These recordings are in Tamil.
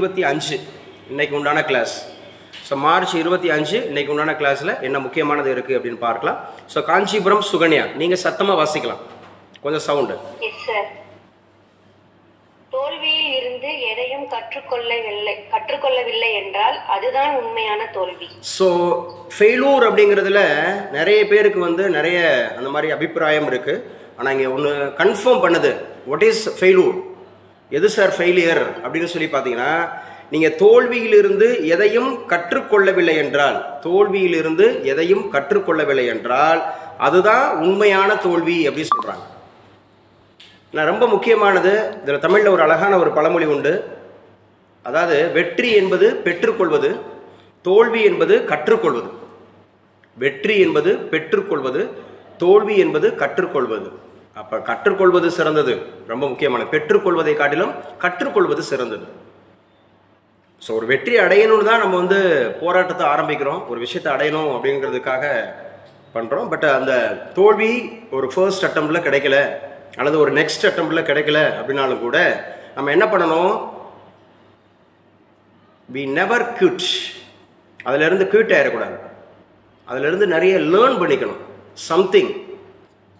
25 இன்னைக்கு உண்டான கிளாஸ். ஸோ மார்ச் 25 இன்னைக்கு உண்டான கிளாஸில் என்ன முக்கியமானது இருக்குது அப்படின்னு பார்க்கலாம். ஸோ காஞ்சிபுரம் சுகன்யா, நீங்கள் சத்தமாக வாசிக்கலாம், கொஞ்சம் சவுண்டு. தோல்வியில் இருந்து எதையும் கற்றுக்கொள்ளவில்லை என்றால் அதுதான் உண்மையான தோல்வி. ஸோ ஃபெயிலூர் அப்படிங்கிறதுல நிறைய பேருக்கு நிறைய அந்த மாதிரி அபிப்பிராயம் இருக்குது. ஆனால் இங்கே ஒன்று கன்ஃபார்ம் பண்ணுது, வாட் இஸ் ஃபெயிலூர், எது சார் ஃபெயிலியர் அப்படின்னு சொல்லி பார்த்தீங்கன்னா, நீங்கள் தோல்வியிலிருந்து எதையும் கற்றுக்கொள்ளவில்லை என்றால் அதுதான் உண்மையான தோல்வி அப்படின்னு சொல்கிறாங்க. நான் ரொம்ப முக்கியமானது, இதில் தமிழில் ஒரு அழகான ஒரு பழமொழி உண்டு. அதாவது வெற்றி என்பது பெற்றுக்கொள்வது, தோல்வி என்பது கற்றுக்கொள்வது. வெற்றி என்பது பெற்றுக்கொள்வது, தோல்வி என்பது கற்றுக்கொள்வது. அப்போ கற்றுக்கொள்வது சிறந்தது, ரொம்ப முக்கியமானது. பெற்றுக்கொள்வதை காட்டிலும் கற்றுக்கொள்வது சிறந்தது. ஸோ ஒரு வெற்றி அடையணும்னு தான் நம்ம போராட்டத்தை ஆரம்பிக்கிறோம், ஒரு விஷயத்தை அடையணும் அப்படிங்கிறதுக்காக பண்ணுறோம். பட் அந்த தோல்வி ஒரு ஃபர்ஸ்ட் அட்டம்ப்டில் கிடைக்கல அல்லது ஒரு நெக்ஸ்ட் அட்டம்ப்டில் கிடைக்கல அப்படின்னாலும் கூட நம்ம என்ன பண்ணணும், வி நெவர் குவிட். அதிலிருந்து குவிட் ஆகிடக்கூடாது, அதிலிருந்து நிறைய லேர்ன் பண்ணிக்கணும். சம்திங்,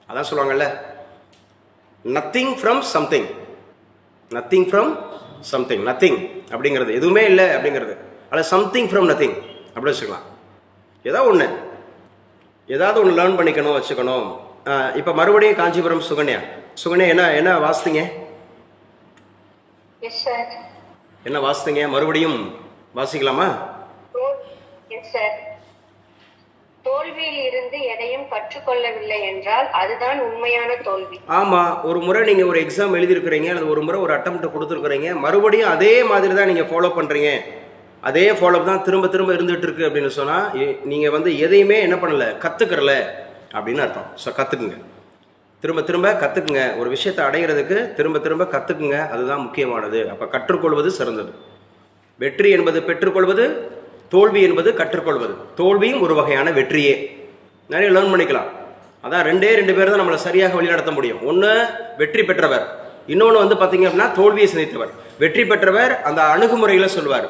அதான் சொல்லுவாங்கல்ல, nothing from something, nothing from something. Nothing அப்படிங்கிறது எதுவுமே இல்லை அப்படிங்கிறது, அல்ல சம்திங் ஃப்ரம் நத்திங் அப்படி வச்சுக்கலாம். ஏதாவது ஒன்று லேர்ன் பண்ணிக்கணும், வச்சுக்கணும். இப்போ மறுபடியும் காஞ்சிபுரம் சுகன்யா, என்ன வாசித்தீங்க, என்ன வாசித்தீங்க, மறுபடியும் வாசிக்கலாமா? தோல்வியில் இருந்து எதையும் கற்றுக்கொள்ளவில்லை என்றால் அதுதான் உண்மையான தோல்வி. ஆமா, ஒரு முறை நீங்க ஒரு எக்ஸாம் எழுதிருக்கிறீங்க அல்லது ஒரு முறை ஒரு அட்டெம்ப்ட் கொடுத்துருக்கிறீங்க, மறுபடியும் அதே மாதிரி தான் நீங்க ஃபாலோ பண்றீங்க, அதே ஃபாலோ தான் திரும்ப திரும்ப இருந்துட்டு இருக்கு அப்படின்னு சொன்னா நீங்க எதையுமே என்ன பண்ணல, கத்துக்கிறல அப்படின்னு அர்த்தம். ஸோ கத்துக்குங்க, திரும்ப திரும்ப கத்துக்குங்க. ஒரு விஷயத்தை அடைகிறதுக்கு திரும்ப திரும்ப கத்துக்குங்க, அதுதான் முக்கியமானது. அப்ப கற்றுக்கொள்வது சிறந்தது. வெற்றி என்பது பெற்றுக்கொள்வது, தோல்வி என்பது கற்றுக்கொள்வது. தோல்வியும் ஒரு வகையான வெற்றியே, நிறைய லேர்ன் பண்ணிக்கலாம். அதான் ரெண்டு பேர் தான் நம்மளை சரியாக வழிநடத்த முடியும். ஒன்று வெற்றி பெற்றவர், இன்னொன்று பார்த்தீங்க அப்படின்னா தோல்வியை சந்தித்தவர். வெற்றி பெற்றவர் அந்த அணுகுமுறையில் சொல்லுவார்,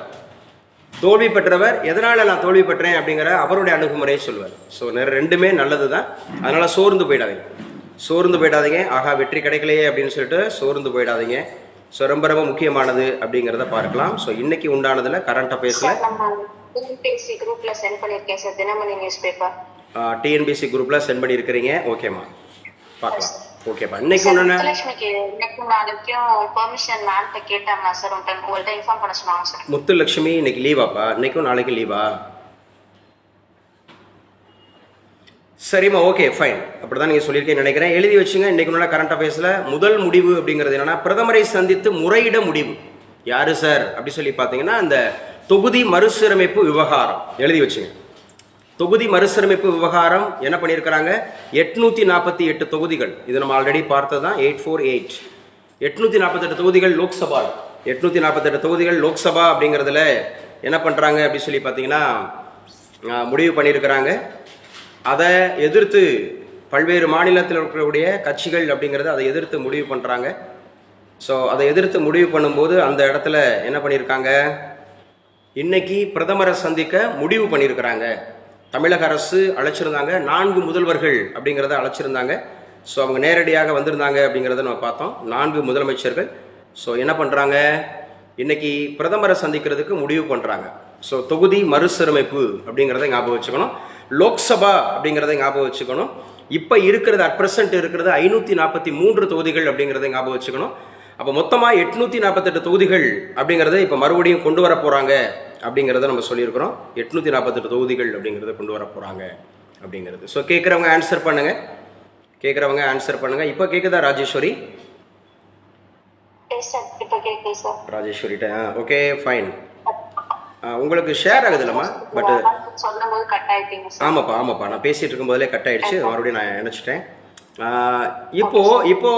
தோல்வி பெற்றவர் எதனால் நான் தோல்வி பெற்றேன் அப்படிங்கிற அவருடைய அணுகுமுறையை சொல்லுவார். ஸோ ரெண்டுமே நல்லது தான். அதனால் சோர்ந்து போயிடாதீங்க. ஆகா வெற்றி கிடைக்கலையே அப்படின்னு சொல்லிட்டு சோர்ந்து போயிடாதீங்க. ஸோ ரொம்ப ரொம்ப முக்கியமானது அப்படிங்கிறத பார்க்கலாம். ஸோ இன்னைக்கு உண்டானதில் கரண்ட் அஃபேர்ஸில் டிஎன்பிஎஸ்சி குரூப்ல சென்ட் பண்ணிருக்கேன் sir, Dinamani news paper. TNPSC குரூப்ல சென்ட் பண்ணியிருக்கிறீங்க, ஓகேம்மா, பார்க்கலாம். ஓகேப்பா, இன்னைக்கு பெர்மிஷன் மேம்கிட்ட கேட்டாங்க சார், உங்கள்கிட்ட இன்ஃபார்ம் பண்ண சொன்னாங்க சார். முத்துலட்சுமி இன்னைக்கு லீவாப்பா, இன்னைக்கும் நாளைக்கு லீவா? சரிம்மா, ஓகே ஃபைன், அப்படிதான் நீங்கள் சொல்லியிருக்கேன்னு நினைக்கிறேன். எழுதி வச்சுங்க. இன்னைக்கு உள்ள கரண்ட் அஃபேர்ஸில் முதல் முடிவு அப்படிங்கிறது என்னன்னா, பிரதமரை சந்தித்து முறையிட முடிவு. யாரு சார் அப்படி சொல்லி பார்த்தீங்கன்னா, அந்த தொகுதி மறுசீரமைப்பு விவகாரம் எழுதி வச்சுங்க. தொகுதி மறுசீரமைப்பு விவகாரம் என்ன பண்ணியிருக்கிறாங்க, 848 தொகுதிகள். இது நம்ம ஆல்ரெடி பார்த்தது தான், 848 848 தொகுதிகள் லோக்சபா. 848 தொகுதிகள் லோக்சபா அப்படிங்கிறதுல என்ன பண்ணுறாங்க அப்படி சொல்லி பார்த்தீங்கன்னா முடிவு பண்ணியிருக்கிறாங்க. அதை எதிர்த்து பல்வேறு மாநிலத்தில் இருக்கக்கூடிய கட்சிகள் அப்படிங்கிறத அதை எதிர்த்து முடிவு பண்ணுறாங்க. ஸோ அதை எதிர்த்து முடிவு பண்ணும்போது அந்த இடத்துல என்ன பண்ணியிருக்காங்க, இன்னைக்கு பிரதமரை சந்திக்க முடிவு பண்ணியிருக்கிறாங்க. தமிழக அரசு அழைச்சிருந்தாங்க, 4 முதல்வர்கள் அப்படிங்கிறத அழைச்சிருந்தாங்க. ஸோ அவங்க நேரடியாக வந்திருந்தாங்க அப்படிங்கிறத நம்ம பார்த்தோம், 4 முதலமைச்சர்கள். ஸோ என்ன பண்ணுறாங்க, இன்னைக்கு பிரதமரை சந்திக்கிறதுக்கு முடிவு பண்ணுறாங்க. ஸோ தொகுதி மறுசீரமைப்பு அப்படிங்கிறத ஞாபகம் வச்சுக்கணும். லோக்சபா அப்படிங்கிறத ஞாபகம் வச்சுக்கணும். இப்போ இருக்கிறது அட் ப்ரெசென்ட் இருக்கிறது 543 தொகுதிகள் அப்படிங்கிறத ஞாபகம் வச்சுக்கணும். அப்போ மொத்தமாக 848 தொகுதிகள் அப்படிங்கிறத இப்போ மறுபடியும் கொண்டு வர போகிறாங்க அப்படிங்கிறத நம்ம சொல்லியிருக்கிறோம். 848 தொகுதிகள் அப்படிங்கிறத கொண்டு வர போகிறாங்க அப்படிங்கிறது. ஸோ கேட்குறவங்க ஆன்சர் பண்ணுங்க. இப்போ கேட்குதா ராஜேஸ்வரி? ராஜேஸ்வரிட்ட ஓகே ஃபைன். உங்களுக்கு ஷேர் ஆகுதுல்லம்மா, பட் ஆமாப்பா நான் பேசிட்டு இருக்கும் போதிலே கட் ஆயிடுச்சு, மறுபடியும் நான் நினைச்சிட்டேன். இப்போ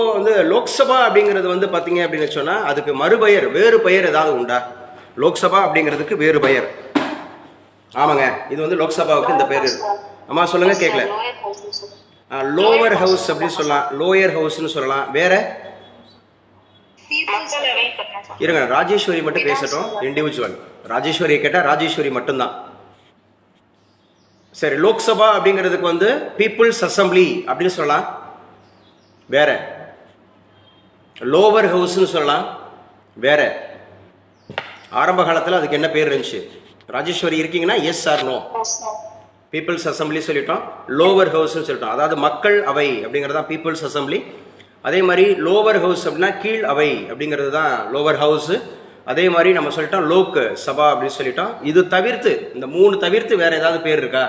லோக்சபா அப்படிங்கிறது பார்த்தீங்க அப்படின்னு சொன்னா அதுக்கு மறுபெயர், வேறு பெயர் ஏதாவது உண்டா? லோக்சபா அப்படிங்கிறதுக்கு வேறு பெயர்? ஆமாங்க, இது லோக்சபாவுக்கு இந்த பேர். அம்மா சொல்லுங்க, கேட்கல. லோவர் ஹவுஸ் அப்படின்னு சொல்லலாம், லோயர் ஹவுஸ்ன்னு சொல்லலாம். வேற மக்களவை பண்ணேன் சார். இருங்க, ராஜேஸ்வரி மட்டும் பேசட்டும். இண்டிவிஜுவல் ராஜேஸ்வரியை கேட்டால் ராஜேஸ்வரி மட்டும்தான். சரி, லோக்சபா அப்படிங்கிறதுக்கு வந்து பீப்புள்ஸ் அசம்பிளி அப்படின்னு சொல்லலாம். வேற லோவர் ஹவுஸ்னு சொல்லலாம். வேற ஆரம்ப காலத்தில் அதுக்கு என்ன பேர் இருந்துச்சு? ராஜேஸ்வரி இருக்கீங்கன்னா yes or no? Peoples assembly சொல்லிட்டோம், லோவர் ஹவுஸ்னு சொல்லிட்டோம். அதாவது மக்கள் அவை அப்படிங்கிறது தான் பீப்புள்ஸ் அசம்பிளி. அதே மாதிரி லோவர் ஹவுஸ் அப்படின்னா கீழ் அவை அப்படிங்கிறது தான் லோவர் ஹவுஸ். அதே மாதிரி நம்ம சொல்லிட்டோம் லோக் சபா அப்படின்னு சொல்லிட்டோம். இது தவிர்த்து, இந்த 3 தவிர்த்து வேற ஏதாவது பேர் இருக்கா?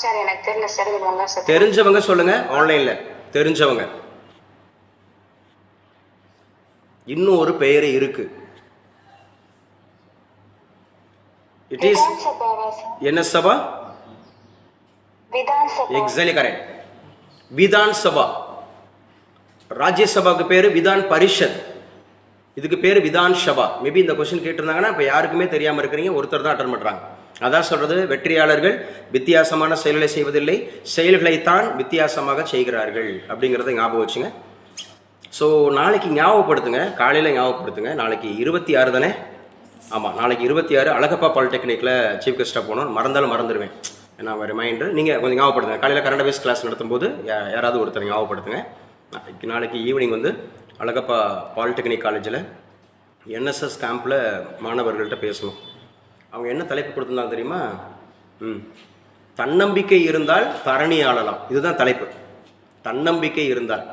சார் எனக்கு தெரியல சார். இது ஒன்றா சார். தெரிஞ்சவங்க சொல்லுங்க, ஆன்லைன்ல தெரிஞ்சவங்க. இன்னும் ஒரு பெயர் இருக்கு. இட் இஸ் என்ன சபா? எக்ஸாக்ட்லி கரெக்ட், விதான் சபா. ராஜ்யசபாவுக்கு பேரு விதான் பரிஷத், இதுக்கு பேரு விதான் சபா. மேபி இந்த கொஸ்டின் கேட்டிருந்தாங்கன்னா இப்போ யாருக்குமே தெரியாம இருக்கிறீங்க, ஒருத்தர் தான் அட்டன் பண்றாங்க. அதான் சொல்றது, வெற்றியாளர்கள் வித்தியாசமான செயல்களை செய்வதில்லை, செயல்களைத்தான் வித்தியாசமாக செய்கிறார்கள் அப்படிங்கிறத ஞாபகம் வச்சுங்க. ஸோ நாளைக்கு ஞாபகப்படுத்துங்க, காலையில் ஞாபகப்படுத்துங்க. நாளைக்கு 26 தானே? ஆமாம், நாளைக்கு 26 அழகப்பா பாலிடெக்னிக்கில் சீஃப் கெஸ்ட்டாக போகணும். மறந்தாலும் மறந்துடுவேன், நான் ரிமைண்டர். நீங்கள் கொஞ்சம் ஞாபகப்படுத்துங்க. காலையில் கரண்ட் அஃபேர்ஸ் கிளாஸ் நடத்தும்போது யாராவது ஒருத்தர் ஞாபகப்படுத்துங்க. நாளைக்கு ஈவினிங் வந்து அழகப்பா பாலிடெக்னிக் காலேஜில் என்எஸ்எஸ் கேம்பில் மாணவர்கள்ட்ட பேசணும். அவங்க என்ன தலைப்பு கொடுத்துருந்தாங்க தெரியுமா? தன்னம்பிக்கை இருந்தால் தரணி ஆளலாம். இதுதான் தலைப்பு. தன்னம்பிக்கை இருந்தால்,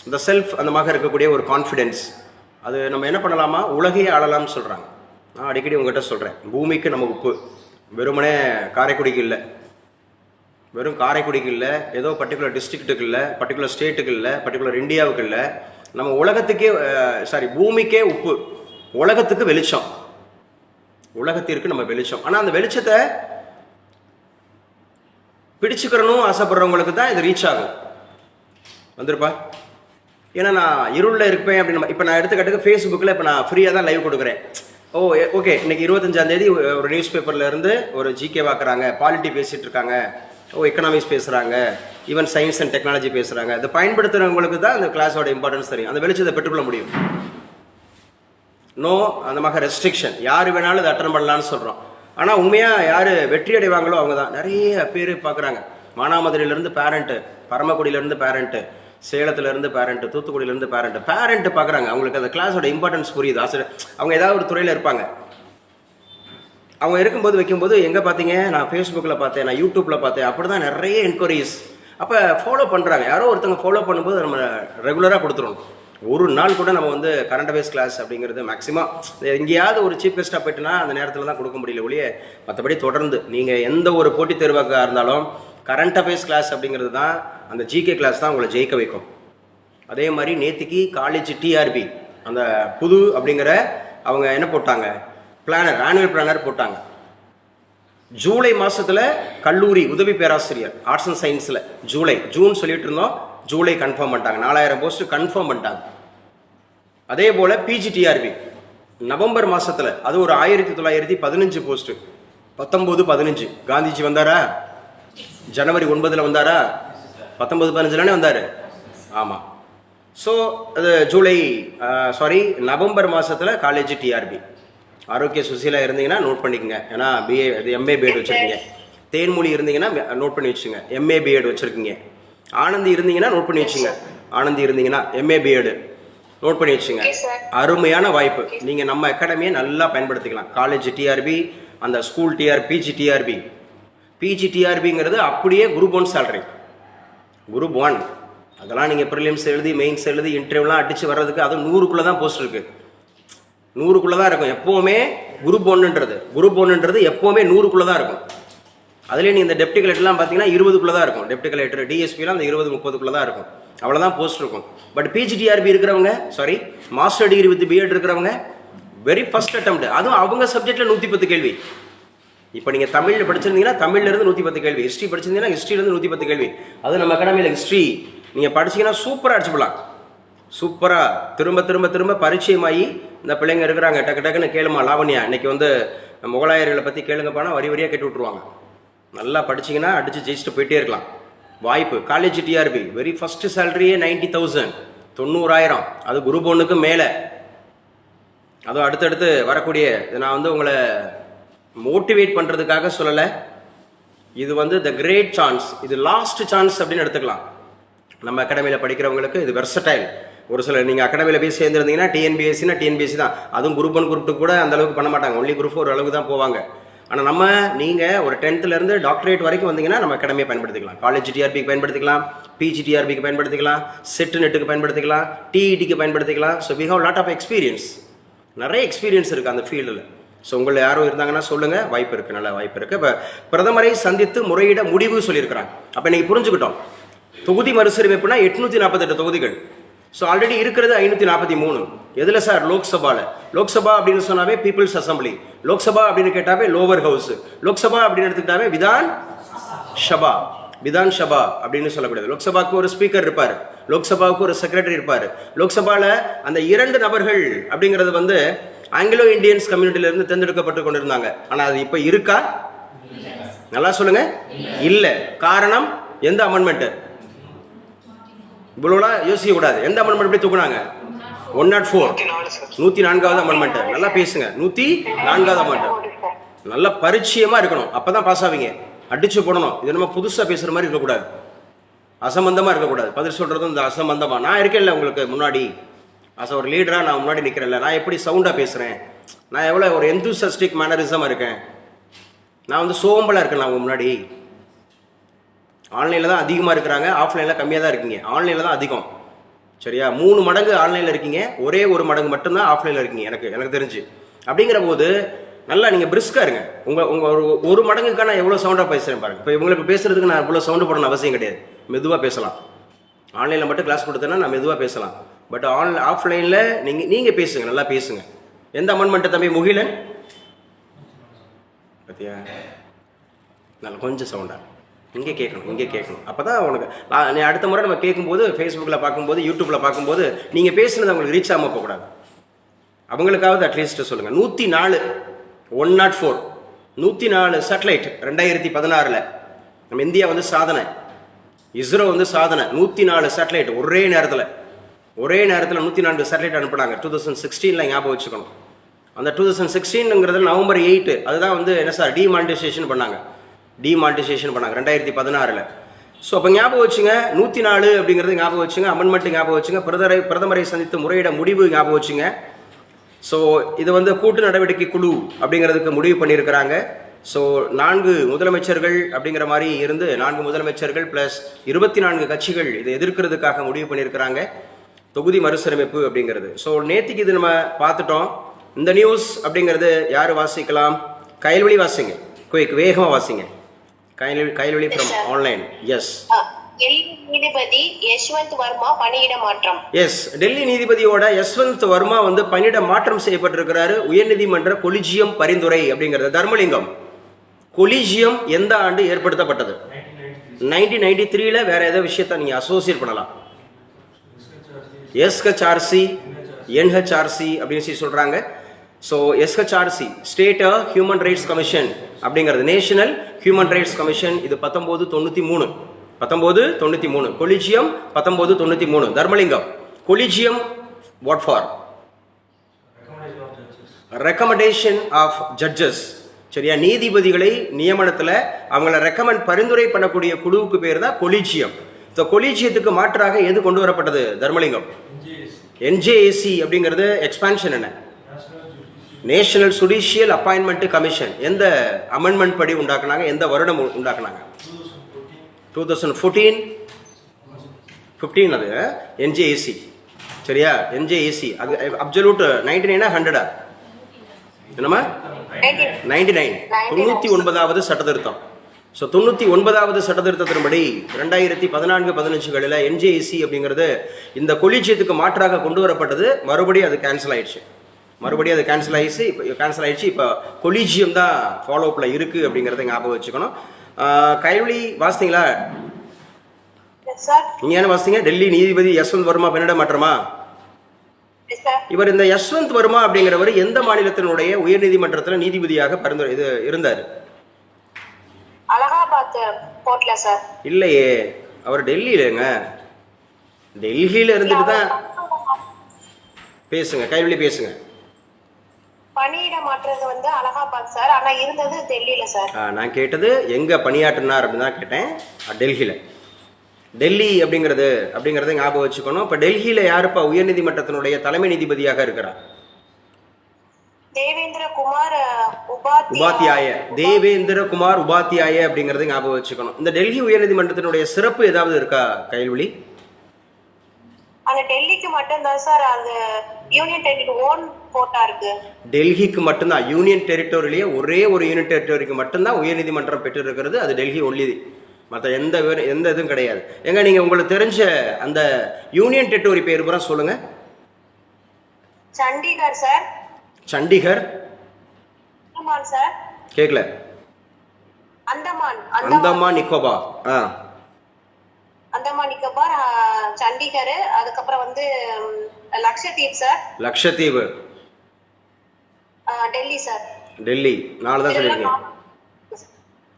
இந்த செல்ஃப் அந்த மாதிரி இருக்கக்கூடிய ஒரு கான்ஃபிடென்ஸ், அது நம்ம என்ன பண்ணலாமா, உலகையே ஆளலாம்னு சொல்கிறாங்க. நான் அடிக்கடி உங்ககிட்ட சொல்கிறேன், பூமிக்கு நம்ம உப்பு, வெறுமனே காரைக்குடிக்கு இல்லை, வெறும் காரைக்குடிக்கு இல்லை, ஏதோ பர்டிகுலர் டிஸ்ட்ரிக்ட்டுக்கு இல்லை, பர்டிகுலர் ஸ்டேட்டுக்கு இல்லை, பர்டிகுலர் இந்தியாவுக்கு இல்லை, நம்ம உலகத்துக்கே பூமிக்கே உப்பு, உலகத்துக்கு வெளிச்சம், உலகத்திற்கு நம்ம வெளிச்சம். ஆனால் அந்த வெளிச்சத்தை பிடிச்சுக்கிறணும் ஆசைப்படுறவங்களுக்கு தான் இது ரீச் ஆகும். வந்துருப்பா, ஏன்னா நான் இருளில் இருப்பேன் அப்படின்னு. இப்போ நான் எடுத்துக்கிட்டு ஃபேஸ்புக்கில் இப்போ நான் ஃப்ரீயாக தான் லைவ் கொடுக்குறேன். ஓகே, இன்னைக்கு 25ஆம் தேதி ஒரு நியூஸ் பேப்பரில் இருந்து ஒரு ஜிகே பார்க்குறாங்க, பாலிட்டி பேசிகிட்டு இருக்காங்க, எக்கனாமிக்ஸ் பேசுகிறாங்க, ஈவன் சயின்ஸ் அண்ட் டெக்னாலஜி பேசுகிறாங்க. இதை பயன்படுத்துகிறவங்களுக்கு தான் அந்த கிளாஸோட இம்பார்ட்டன்ஸ் தெரியும், அந்த வெளிச்சத்தை பெற்றுக்கொள்ள முடியும். நோ அந்த மாதிரி ரெஸ்ட்ரிக்ஷன், யார் வேணாலும் இதை அட்டன் பண்ணலான்னு சொல்கிறோம். ஆனால் உண்மையாக யார் வெற்றி அடைவாங்களோ அவங்க தான். நிறைய பேர் பார்க்குறாங்க, மானாமதுரையிலேருந்து பேரண்ட்டு, பரமக்குடியிலேருந்து பேரண்ட்டு, சேலத்துலேருந்து பேரண்ட்டு, தூத்துக்குடியிலேருந்து பேரண்ட்டு பார்க்குறாங்க. அவங்களுக்கு அந்த கிளாஸோட இம்பார்ட்டன்ஸ் புரியுது. ஆசிரியர் அவங்க ஏதாவது ஒரு துறையில் இருப்பாங்க. அவங்க இருக்கும்போது வைக்கும்போது எங்கே பார்த்தீங்க, நான் ஃபேஸ்புக்கில் பார்த்தேன், நான் யூடியூப்பில் பார்த்தேன், அப்படி தான் நிறைய என்கொயரிஸ். அப்போ ஃபாலோ பண்ணுறாங்க. யாரோ ஒருத்தவங்க ஃபாலோ பண்ணும்போது நம்ம ரெகுலராக கொடுத்துருவோம். ஒரு நாள் கூட நம்ம வந்து கரண்ட் அஃபேர்ஸ் கிளாஸ் அப்படிங்கிறது மேக்ஸிமம் எங்கேயாவது ஒரு சீஃப் கெஸ்ட்டாக போயிட்டுனா அந்த நேரத்தில் தான் கொடுக்க முடியல ஒழிய, மற்றபடி தொடர்ந்து நீங்கள் எந்த ஒரு போட்டித் தேர்வாக இருந்தாலும் கரண்ட் அஃபேர்ஸ் கிளாஸ் அப்படிங்கிறது தான், அந்த ஜிகே கிளாஸ் தான் உங்களை ஜெயிக்க வைக்கும். அதே மாதிரி நேற்றுக்கு காலேஜ் டிஆர்பி அந்த புது அப்படிங்கிற அவங்க என்ன போட்டாங்க, பிளானர், ஆனுவல் பிளானர் போட்டாங்க. ஜூலை மாதத்தில் கல்லூரி உதவி பேராசிரியர் ஆர்ட்ஸ் அண்ட் சயின்ஸில் ஜூன் சொல்லிட்டு இருந்தோம், ஜூலை கன்ஃபார்ம் பண்ணிட்டாங்க. 4000 போஸ்ட் கன்ஃபார்ம் பண்ணிட்டாங்க. அதே போல் பிஜிடிஆர்பி நவம்பர் மாதத்தில் அது ஒரு 1915 போஸ்ட்டு, 19-15. காந்திஜி வந்தாரா? ஜனவரி 9 வந்தாரா? 19-15 வந்தார். ஆமாம். ஸோ அது நவம்பர் மாதத்தில் காலேஜ் டிஆர்பி. ஆரோக்கிய சுசீலா இருந்தீங்கன்னா நோட் பண்ணிக்கோங்க, ஏன்னா பிஏ எம்ஏ பிஎட் வச்சுருக்கீங்க. தேன்மொழி இருந்தீங்கன்னா நோட் பண்ணி வச்சுங்க, எம்ஏ பிஎட் வச்சுருக்கீங்க. ஆனந்தி இருந்தீங்கன்னா நோட் பண்ணி வச்சுங்க, ஆனந்தி இருந்தீங்கன்னா எம்ஏ பிஎட் நோட் பண்ணி வச்சுங்க. அருமையான வாய்ப்பு, நீங்கள் நம்ம அகாடமியை நல்லா பயன்படுத்திக்கலாம். காலேஜ் டிஆர்பி, அந்த ஸ்கூல் டிஆர்பி, பிஜிடிஆர்பிங்கிறது அப்படியே குரூப் 1 சேலரி, குரூப் 1. அதெல்லாம் நீங்கள் ப்ரிலிம்ஸ் எழுதி மெயின்ஸ் எழுதி இன்டர்வியூலாம் அடித்து வர்றதுக்கு அது 100க்குள்ளே தான் போஸ்ட் இருக்குது, 100க்குள்ளே தான் இருக்கும். எப்போவுமே குரூப் 1ன்றது எப்போவுமே 100க்குள்ளே தான் இருக்கும். அதுலேயே நீ இந்த டெப்டி கலெக்டர்லாம் பார்த்தீங்கன்னா 20க்குள்ளே தான் இருக்கும். டெப்டி கலெக்டர் டிஎஸ்பிலாம் அந்த 20-30க்குள்ளே தான் இருக்கும், அவ்வளோதான் போஸ்ட் இருக்கும். பட் பிஜிடிஆர்பி இருக்கிறவங்க, மாஸ்டர் டிகிரி வித் பிஎட் இருக்கிறவங்க வெரி ஃபர்ஸ்ட் அட்டெம்ப்ட், அதுவும் அவங்க சப்ஜெக்டில் 110 கேள்வி. இப்போ நீங்கள் தமிழில் படிச்சிருந்தீங்கன்னா தமிழ்லேருந்து 110 கேள்வி, ஹிஸ்ட்ரி படிச்சிருந்தீங்கன்னா ஹிஸ்ட்ரியிலேருந்து 110 கேள்வி. அது நம்ம அகாடமியில் ஹிஸ்ட்ரி நீங்கள் படிச்சிங்கன்னா சூப்பராக அடிச்சுக்கலாம். சூப்பராக திரும்ப திரும்ப திரும்ப பரிச்சயமாகி இந்த பிள்ளைங்க இருக்கிறாங்க, டக்கு டக்குன்னு கேளுமா லாவண்யா, இன்னைக்கு வந்து முகலாயர்களை பற்றி கேளுங்கப்பானா வரி வரியாக கேட்டு விட்ருவாங்க. நல்லா படிச்சிங்கன்னா அடித்து ஜெயிச்சுட்டு போயிட்டே இருக்கலாம். வாய்ப்பு காலேஜ் டிஆர்பி வெரி ஃபஸ்ட்டு சேலரியே 90,000, 90,000. அது குரூப் 1க்கு மேலே. அதுவும் அடுத்தடுத்து வரக்கூடிய நான் வந்து உங்களை மோட்டிவேட் பண்ணுறதுக்காக சொல்லலை. இது வந்து த கிரேட் சான்ஸ், இது லாஸ்ட் சான்ஸ் அப்படின்னு எடுத்துக்கலாம். நம்ம அகாடமியில் படிக்கிறவங்களுக்கு இது வெர்சடைல். ஒரு சில நீங்கள் அகாடமியில் போய் சேர்ந்துருந்தீங்கன்னா டிஎன்பிஎஸ்சினா டிஎன்பிஎஸ்சி தான். அதுவும் குரூப் 1 குரூப் 2 கூட அந்த அளவுக்கு பண்ண மாட்டாங்க. ஒன்லி குரூப் 4 அளவுக்கு தான் போவாங்க. ஆனால் நீங்கள் ஒரு 10th டாக்டரேட் வரைக்கும் வந்தீங்கன்னா நம்ம அகாடமியை பயன்படுத்திக்கலாம். காலேஜ் டிஆர்பிக்கு பயன்படுத்திக்கலாம், பிஜி டிஆர்பிக்கு பயன்படுத்திக்கலாம், செட் நெட்டுக்கு பயன்படுத்திக்கலாம், டிஇடிக்கு பயன்படுத்திக்கலாம். So we have lot of experience. நிறைய எக்ஸ்பீரியன்ஸ் இருக்குது அந்த ஃபீல்டில். ஸோ உங்களை யாரும் இருந்தாங்கன்னா சொல்லுங்கள், வாய்ப்பு இருக்குது, நல்ல வாய்ப்பு இருக்குது. இப்போ பிரதமரை சந்தித்து முறையிட முடிவு சொல்லியிருக்கிறாங்க. அப்போ இன்றைக்கி புரிஞ்சுக்கிட்டோம். தொகுதி மறுசீரமைப்புனா 848 தொகுதிகள். ஸோ ஆல்ரெடி இருக்கிறது 543. எதில் சார்? லோக்சபாவில். லோக்சபா அப்படின்னு சொன்னாவே பீப்புள்ஸ் அசம்பிளி. லோக்சபா அப்படின்னு கேட்டாவே லோவர் ஹவுஸ். லோக்சபா அப்படின்னு எடுத்துக்கிட்டாவே விதான் ஷபா அப்படின்னு சொல்லக்கூடியது. லோக்சபாவுக்கு ஒரு ஸ்பீக்கர் இருப்பார், லோக்சபாவுக்கு ஒரு செக்ரட்டரி இருப்பார். லோக்சபாவில் அந்த 2 நபர்கள் அப்படிங்கிறது வந்து ஆங்கிலோ இந்தியன்ஸ் கம்யூனிட்டியிலிருந்து தேர்ந்தெடுக்கப்பட்டு கொண்டிருந்தாங்க. ஆனால் அது இப்போ இருக்கா? நல்லா சொல்லுங்க. இல்லை. காரணம் எந்த அமெண்ட்மெண்ட்? இவ்வளோலாம் யோசிக்க கூடாது. எந்த அமெண்ட்மெண்ட் எப்படி தூக்குனாங்க? 104, 104வது அமெண்ட்மெண்ட். நல்லா பேசுங்க. 104வது அமெண்ட்மெண்ட். நல்லா பரிச்சயமாக இருக்கணும், அப்போ தான் பாஸ் ஆவீங்க. அடிச்சு போடணும். இது நம்ம புதுசாக பேசுகிற மாதிரி இருக்கக்கூடாது, அசம்பந்தமாக இருக்கக்கூடாது. பதில் சொல்கிறதும் இந்த அசம்பந்தமாக. நான் இருக்கேன்ல உங்களுக்கு முன்னாடி, ஒரு லீடராக நான் முன்னாடி நிற்கிறேன்ல, நான் எப்படி சவுண்டாக பேசுகிறேன், நான் எவ்வளோ ஒரு எந்தூசியாஸ்டிக் மேனரிசமாக இருக்கேன், நான் வந்து சோம்பலாக இருக்கேன். நான் முன்னாடி ஆன்லைனில் தான் அதிகமாக இருக்கிறாங்க, ஆஃப்லைனில் கம்மியாக தான் இருக்கீங்க. ஆன்லைனில் தான் அதிகம், சரியா? 3 மடங்கு ஆன்லைனில் இருக்கீங்க, ஒரே 1 மடங்கு மட்டும்தான் ஆஃப்லைனில் இருக்கீங்க எனக்கு தெரிஞ்சு. அப்படிங்கிற போது நல்லா நீங்கள் பிரிஸ்காக இருங்க. உங்கள் ஒரு மடங்குக்காக நான் எவ்வளோ சவுண்டாக பேசுகிறேன் பாருங்கள். இப்போ இவங்களுக்கு பேசுகிறதுக்கு நான் இவ்வளோ சவுண்டு போடணும் அவசியம் கிடையாது. மெதுவாக பேசலாம். ஆன்லைனில் மட்டும் கிளாஸ் கொடுத்தேன்னா நான் மெதுவாக பேசலாம். பட் ஆஃப்லைனில் நீங்கள் பேசுங்க, நல்லா பேசுங்க. எந்த அமெண்ட்மெண்ட்டு தம்பி முகிலன்? பார்த்தியா, நல்லா கொஞ்சம் சவுண்டாக இங்கே கேட்கணும். அப்போ தான் உனக்கு நீ அடுத்த முறை நம்ம கேட்கும்போது ஃபேஸ்புக்கில் பார்க்கும்போது, யூடியூப்பில் பார்க்கும்போது நீங்கள் பேசுனது அவங்களுக்கு ரீச் ஆகாமல் போகக்கூடாது. அவங்களுக்காவது அட்லீஸ்ட்டு சொல்லுங்கள். 104 சேட்டலைட் 2016 நம்ம இந்தியா வந்து சாதனை, இஸ்ரோ வந்து சாதனை. 104 சேட்டலைட் ஒரே நேரத்தில் 104 சேட்டலைட் அனுப்புனாங்க. 2016 ஞாபகம் வச்சுக்கணும். அந்த 2016ங்கிறது நவம்பர் 8, அதுதான் வந்து என்ன சார் டிமானிட்டைசேஷன் பண்ணாங்க 2016. ஸோ அப்போ ஞாபகம் வச்சுங்க, 104 அப்படிங்கிறது ஞாபகம் வச்சுங்க, அமெண்ட்மெண்ட் ஞாபகம் வச்சுங்க, பிரதமரை சந்தித்து முறையிட முடிவு ஞாபகம் வச்சுங்க. ஸோ இது வந்து கூட்டு நடவடிக்கை குழு அப்படிங்கிறதுக்கு முடிவு பண்ணியிருக்கிறாங்க. ஸோ 4 முதலமைச்சர்கள் அப்படிங்கிற மாதிரி இருந்து 4 முதலமைச்சர்கள் ப்ளஸ் 24 கட்சிகள் இதை எதிர்க்கிறதுக்காக முடிவு பண்ணியிருக்கிறாங்க, தொகுதி மறுசீரமைப்பு அப்படிங்கிறது. ஸோ நேற்றுக்கு இது நம்ம பார்த்துட்டோம். இந்த நியூஸ் அப்படிங்கிறது யார் வாசிக்கலாம்? கைல்வழி வாசிங்க, வேகமாக வாசிங்க. கைல்வழி ஃப்ரம் ஆன்லைன். எஸ். நீதிபதி யஷ்வந்த் வர்மா பணியிட மாற்றம். எஸ், டெல்லி நீதிபதியோட யஷ்வந்த் வர்மா வந்து பணியிட மாற்றம் செய்யப்பட்டிருக்கிறாரு. உயர்நீதிமன்ற கொலிஜியம் பரிந்துரை அப்படிங்கிறது. தர்மலிங்கம், கொலிஜியம் எந்த ஆண்டு ஏற்படுத்தப்பட்டது? 1993. வேற ஏதோ விஷயத்த நீங்க அசோசியேட் பண்ணலாம். எஸ்ஹெச்ஆர்சி, என்ஹெச்ஆர்சி அப்படின்னு சொல்றாங்க. ஸோ SHRC state human rights commission அப்படிங்கிறது, நேஷனல் ஹியூமன் ரைட்ஸ் கமிஷன். இது 1993. Collegium 1993. Dharmalingam, collegium what for? Recommendation of judges, சரியா? நீதிபதிகளை நியமனத்தில் அவங்கள ரெக்கமெண்ட் பரிந்துரை பண்ணக்கூடிய குழுவுக்கு பேர் தான் கொலிஜியம். ஸோ கொலிஜியத்துக்கு மாற்றாக எது கொண்டு வரப்பட்டது? தர்மலிங்கம், என்ஜேஏசி அப்படிங்கிறது எக்ஸ்பான்ஷன் என்ன? National judicial appointment commission. எந்த அமெண்ட்மெண்ட் படி உண்டாக்குனாங்க? எந்த வருடம் உண்டாக்குனாங்க? 2015. அது என்ஜேஏசி, சரியா? என்ஜேஏசி அது அப்சல்யூட் 99 100 என்னமா? 99. 99வது சட்டத்திருத்தம். ஸோ 99வது சட்டத்திருத்தத்தின்படி 2014-15களில் என்ஜேஏசி அப்படிங்கிறது இந்த கொலிஜியத்துக்கு மாற்றாக கொண்டு வரப்பட்டது. மறுபடியும் அது கேன்சல் ஆயிடுச்சு. இப்போ கொலிஜியம் தான் ஃபாலோஅப்பில் இருக்குது அப்படிங்கிறத ஞாபகம் வச்சுக்கணும். கைவழி வாசித்தீங்களா? நீங்க என்ன வாசிங்க? டெல்லி நீதிபதி யஷ்வந்த் வர்மா பணியிட மாற்றமா? இவர் இந்த யஷ்வந்த் வர்மா அப்படிங்கிறவர் எந்த மாநிலத்தினுடைய உயர்நீதிமன்றத்தில் நீதிபதியாக பரிந்துரை இருந்தார்? அலகாபாத் கோர்ட்ல சார். இல்லையே, அவர் டெல்லியிலங்க. டெல்லியில இருந்துட்டு தான் பேசுங்க, கைவழி பேசுங்க. பணியிட மாற்றது வந்து அலகாபாத் சார், ஆனா இருந்தது டெல்லியில சார். நான் கேட்டது எங்க பணியாற்றினார் அப்படின்னு தான் கேட்டேன். டெல்லியில. டெல்லி அப்படிங்கறத ஞாபகம் வச்சுக்கணும். இப்ப டெல்லியில யாருப்பா உயர்நீதிமன்றத்தினுடைய தலைமை நீதிபதியாக இருக்கிறார்? தேவேந்திர குமார் உபாத்தியாய. தேவேந்திர குமார் உபாத்தியாய அப்படிங்கறத ஞாபகம் வச்சுக்கணும். இந்த டெல்லி உயர்நீதிமன்றத்தினுடைய சிறப்பு ஏதாவது இருக்கா கைல்வழி? அந்த டெல்லிக்கு மட்டும்தான் சார் அந்த யூனியன் டெரிட்டரி ஓன் கோட்டா இருக்கு. டெல்லிக்கு மட்டும்தான் யூனியன் டெரிட்டோரியிலேயே ஒரே ஒரு யூனியன் டெரிட்டோரிக்கு மட்டும்தான் உயர்நீதிமன்றம் பெற்று இருக்கிறது. அது டெல்லி ஒன்லி. மற்ற எந்த இதுவும் கிடையாது. எங்க நீங்க உங்களுக்கு தெரிஞ்ச அந்த யூனியன் டெரிட்டோரி பேர் பூரா சொல்லுங்க. சண்டிகர் சார். சண்டிகர். அந்தமான் சார். கேக்கல. அந்தமான் நிக்கோபார். அந்தமான் நிக்கோபார், சண்டிகர், அதுக்கப்புறம் வந்து லக்ஷதீப் சார். லக்ஷதீப். டெல்லி சார். டெல்லி 4 தான் சொல்லியிருக்கீங்க.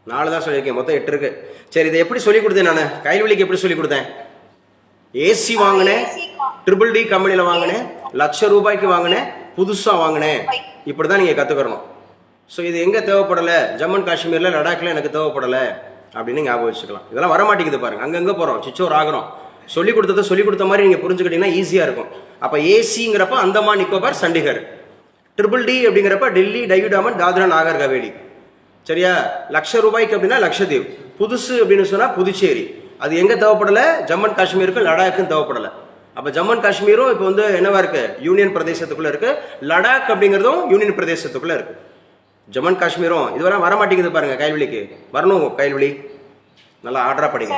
4 தான் சொல்லியிருக்கேன். மொத்தம் 8 இருக்கு. சரி, இதை எப்படி சொல்லி கொடுத்தேன் நான்? கைல்வழிக்கு எப்படி சொல்லி கொடுத்தேன்? ஏசி வாங்கினேன், ட்ரிபிள் டி கம்பெனியில் வாங்கினேன், ₹1,00,000 வாங்கினேன், புதுசாக வாங்கினேன். இப்படி தான் நீங்கள் கற்றுக்கணும். ஸோ இது எங்கே தேவைப்படலை? ஜம்மு அண்ட் காஷ்மீரில், லடாக்கில் எனக்கு தேவைப்படலை அப்படின்னு ஞாபகம் வச்சுக்கலாம். இதெல்லாம் வரமாட்டேங்குது பாருங்க. அங்கங்கே போகிறோம், சிச்சோர் ஆகிறோம். சொல்லிக் கொடுத்த மாதிரி நீங்கள் புரிஞ்சுக்கிட்டீங்கன்னா ஈஸியாக இருக்கும். அப்போ ஏசிங்கிறப்ப அந்தமான் நிக்கோபார் சண்டிகர், ட்ரிபிள் டி அப்படிங்கிறப்ப டெல்லி, டையூடாமன், தாத்ரா நாகர் ஹவேலி. சரியா? ₹1,00,000 அப்படின்னா லக்ஷதீப். புதுசு அப்படின்னு சொன்னால் புதுச்சேரி. அது எங்கே தேவைப்படலை? ஜம்மு அண்ட் காஷ்மீருக்கும் லடாக்கும் தேவைப்படலை. அப்போ ஜம்மு அண்ட் காஷ்மீரும் இப்போ வந்து என்னவா இருக்கு? யூனியன் பிரதேசத்துக்குள்ள இருக்கு. லடாக் அப்படிங்கிறதும் யூனியன் பிரதேசத்துக்குள்ள இருக்கு. ஜம்மு அண்ட் காஷ்மீரும் இதுவரை வரமாட்டேங்குது பாருங்க. கைல்வழிக்கு வரணும். கைல்வழி நல்லா ஆர்டரா படிங்க.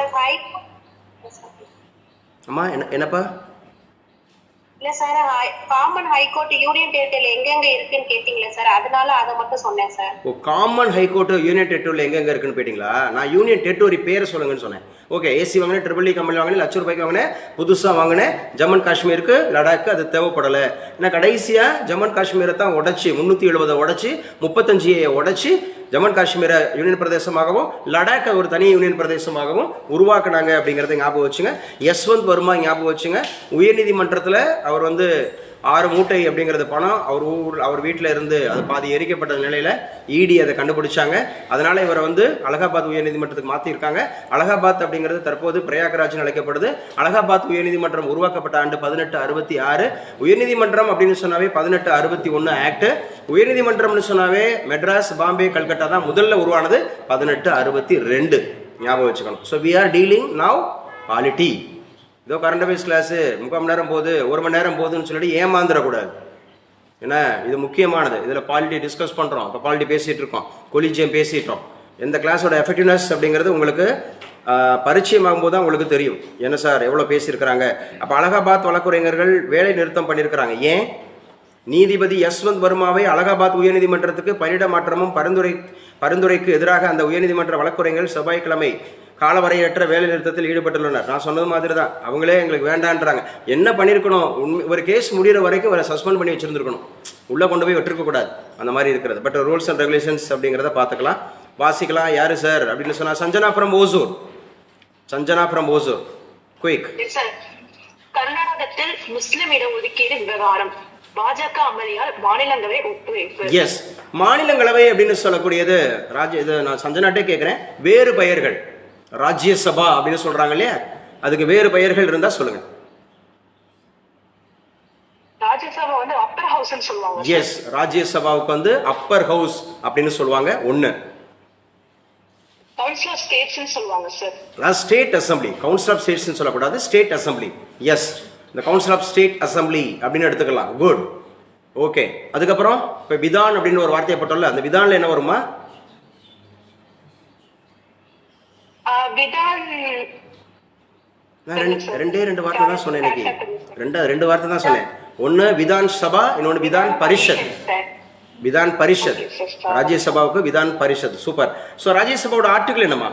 அம்மா என்னப்பா? இல்ல சார், காமன் ஹைகோர்ட் யூனியன் டெரிட்டரியில எங்கெங்க இருக்குன்னு கேட்டீங்களா சார், அதனால அதை மட்டும் சொன்னேன் சார். ஓ, காமன் ஹைகோர்ட் யூனியன் டெரிட்டரியில எங்கெங்க இருக்குன்னு போயிட்டீங்களா? நான் யூனியன் டெரிட்டரி பேரை சொல்லுங்கன்னு சொன்னேன். ஓகே, ஏசி வாங்கினேன், ட்ரிபிள் டி கம்பெனி வாங்கினேன், ₹1,00,000 வாங்கினேன், புதுசாக வாங்கினேன். ஜம்மு அண்ட் காஷ்மீருக்கு, லடாக்கு அது தேவைப்படலை. ஏன்னா கடைசியாக ஜம்மு அண்ட் காஷ்மீரை தான் உடச்சி 370 உடச்சி 35 உடச்சி ஜம்மு அண்ட் காஷ்மீரை யூனியன் பிரதேசமாகவும் லடாக்கை ஒரு தனி யூனியன் பிரதேசமாகவும் உருவாக்குனாங்க அப்படிங்கிறத ஞாபகம் வச்சுங்க. யஸ்வந்த் வர்மா ஞாபகம் வச்சுங்க. உயர்நீதிமன்றத்தில் அவர் வந்து 6 மூட்டை அப்படிங்கிறது பணம் அவர் வீட்டில் இருந்து அது பாதி எரிக்கப்பட்ட நிலையில் இடி அதை கண்டுபிடிச்சாங்க. அதனால இவரை வந்து அலகாபாத் உயர்நீதிமன்றத்துக்கு மாற்றிருக்காங்க. அலகாபாத் அப்படிங்கிறது தற்போது பிரயாகராஜ்னு அழைக்கப்படுது. அலகாபாத் உயர்நீதிமன்றம் உருவாக்கப்பட்ட ஆண்டு 1866. உயர்நீதிமன்றம் அப்படின்னு சொன்னாவே 1861 ஆக்ட். உயர்நீதிமன்றம்னு சொன்னாவே மெட்ராஸ், பாம்பே, கல்கட்டா தான் முதல்ல உருவானது 1862. ஞாபகம் வச்சுக்கணும். So we are dealing now polity. இதோ கரண்ட் அஃபேர்ஸ் கிளாஸு 3/4 மணி நேரம் போகுது, 1 மணி நேரம் போகுதுன்னு சொல்லிட்டு ஏமாந்துடக்கூடாது. ஏன்னா இது முக்கியமானது. இதில் பாலிட்டி டிஸ்கஸ் பண்ணுறோம். இப்போ பாலிட்டி பேசிகிட்டு இருக்கோம், கொலிஜியம் பேசிட்டோம். எந்த கிளாஸோட எஃபெக்டிவ்னஸ் அப்படிங்கிறது உங்களுக்கு பரிச்சயமாகும் போது தான் உங்களுக்கு தெரியும். என்ன சார் எவ்வளோ பேசியிருக்கிறாங்க. அப்போ அலகாபாத் வழக்குரைஞர்கள் வேலை நிறுத்தம் பண்ணியிருக்கிறாங்க. ஏன்? நீதிபதி யஸ்வந்த் வர்மாவை அலகாபாத் உயர்நீதிமன்றத்துக்கு பணியிட மாற்றமும் பரிந்துரைக்கு எதிராக அந்த உயர்நீதிமன்ற வழக்குரைஞர்கள் செவ்வாய்க்கிழமை காலவரையற்ற வேலை நிறுத்தத்தில் ஈடுபட்டுள்ளனர். நான் சொன்னது மாதிரி தான், அவங்களே எங்களுக்கு வேண்டான்றாங்க. என்ன பண்ணியிருக்கணும்? ஒரு கேஸ் முடிகிற வரைக்கும் அவரை சஸ்பெண்ட் பண்ணி வச்சிருந்துருக்கணும், உள்ளே கொண்டு போய் விட்டுருக்கக்கூடாது. அந்த மாதிரி இருக்கிறது. பட் ரூல்ஸ் அண்ட் ரெகுலேஷன்ஸ் அப்படிங்கிறத பார்த்துக்கலாம், வாசிக்கலாம். யாரு சார் அப்படின்னு சொன்னால் சஞ்சனா ஃப்ரம் ஓசூர். குயிக். கர்நாடகத்தில் முஸ்லிம் இடஒதுக்கீடு விவகாரம் பாஜக அமளியால் மாநிலங்களவை ஒப்புழைப்பு. எஸ், மாநிலங்களவை அப்படின்னு சொல்லக்கூடியது இது நான் சஞ்சனாட்டே கேட்குறேன். வேறு பெயர்கள் ராஜ்யசபா அப்படின்னு சொல்றாங்க இல்லையா, அதுக்கு வேறு பெயர்கள் இருந்தா சொல்லுங்க. ராஜ்யசபா வந்து அப்பர் ஹவுஸ்னு சொல்லுவாங்க. எஸ், ராஜ்யசபாவுக்கு வந்து அப்பர் ஹவுஸ் அப்படின்னு சொல்லுவாங்க. ஒன்னு கவுன்சில் ஆஃப் ஸ்டேட்ஸ்னு சொல்லுவாங்க சார். State assembly. கவுன்சில் ஆஃப் ஸ்டேட்ஸ்னு சொல்லக்கூடாது, ஸ்டேட் அசம்பிளி. எஸ், இந்த கவுன்சில் ஆஃப் ஸ்டேட் அசம்பிளி அப்படின்னு எடுத்துக்கலாம். குட். ஓகே, அதுக்கப்புறம் இப்போ விதான் அப்படின்னு ஒரு வார்த்தையை போட்டோம்ல, அந்த விதான்ல என்ன வருமா? ரெண்டு வார்த்தை தான் சொன்னேன் இன்னைக்கு. ரெண்டு வார்த்தை தான் சொன்னேன். ஒன்னு விதான் சபா, இன்னொன்னு விதான் பரிஷத். விதான் பரிஷத், ராஜ்யசபாவுக்கு விதான் பரிஷத். சூப்பர். சோ ராஜ்யசபாவோட ஆர்டிகிள் என்னமா?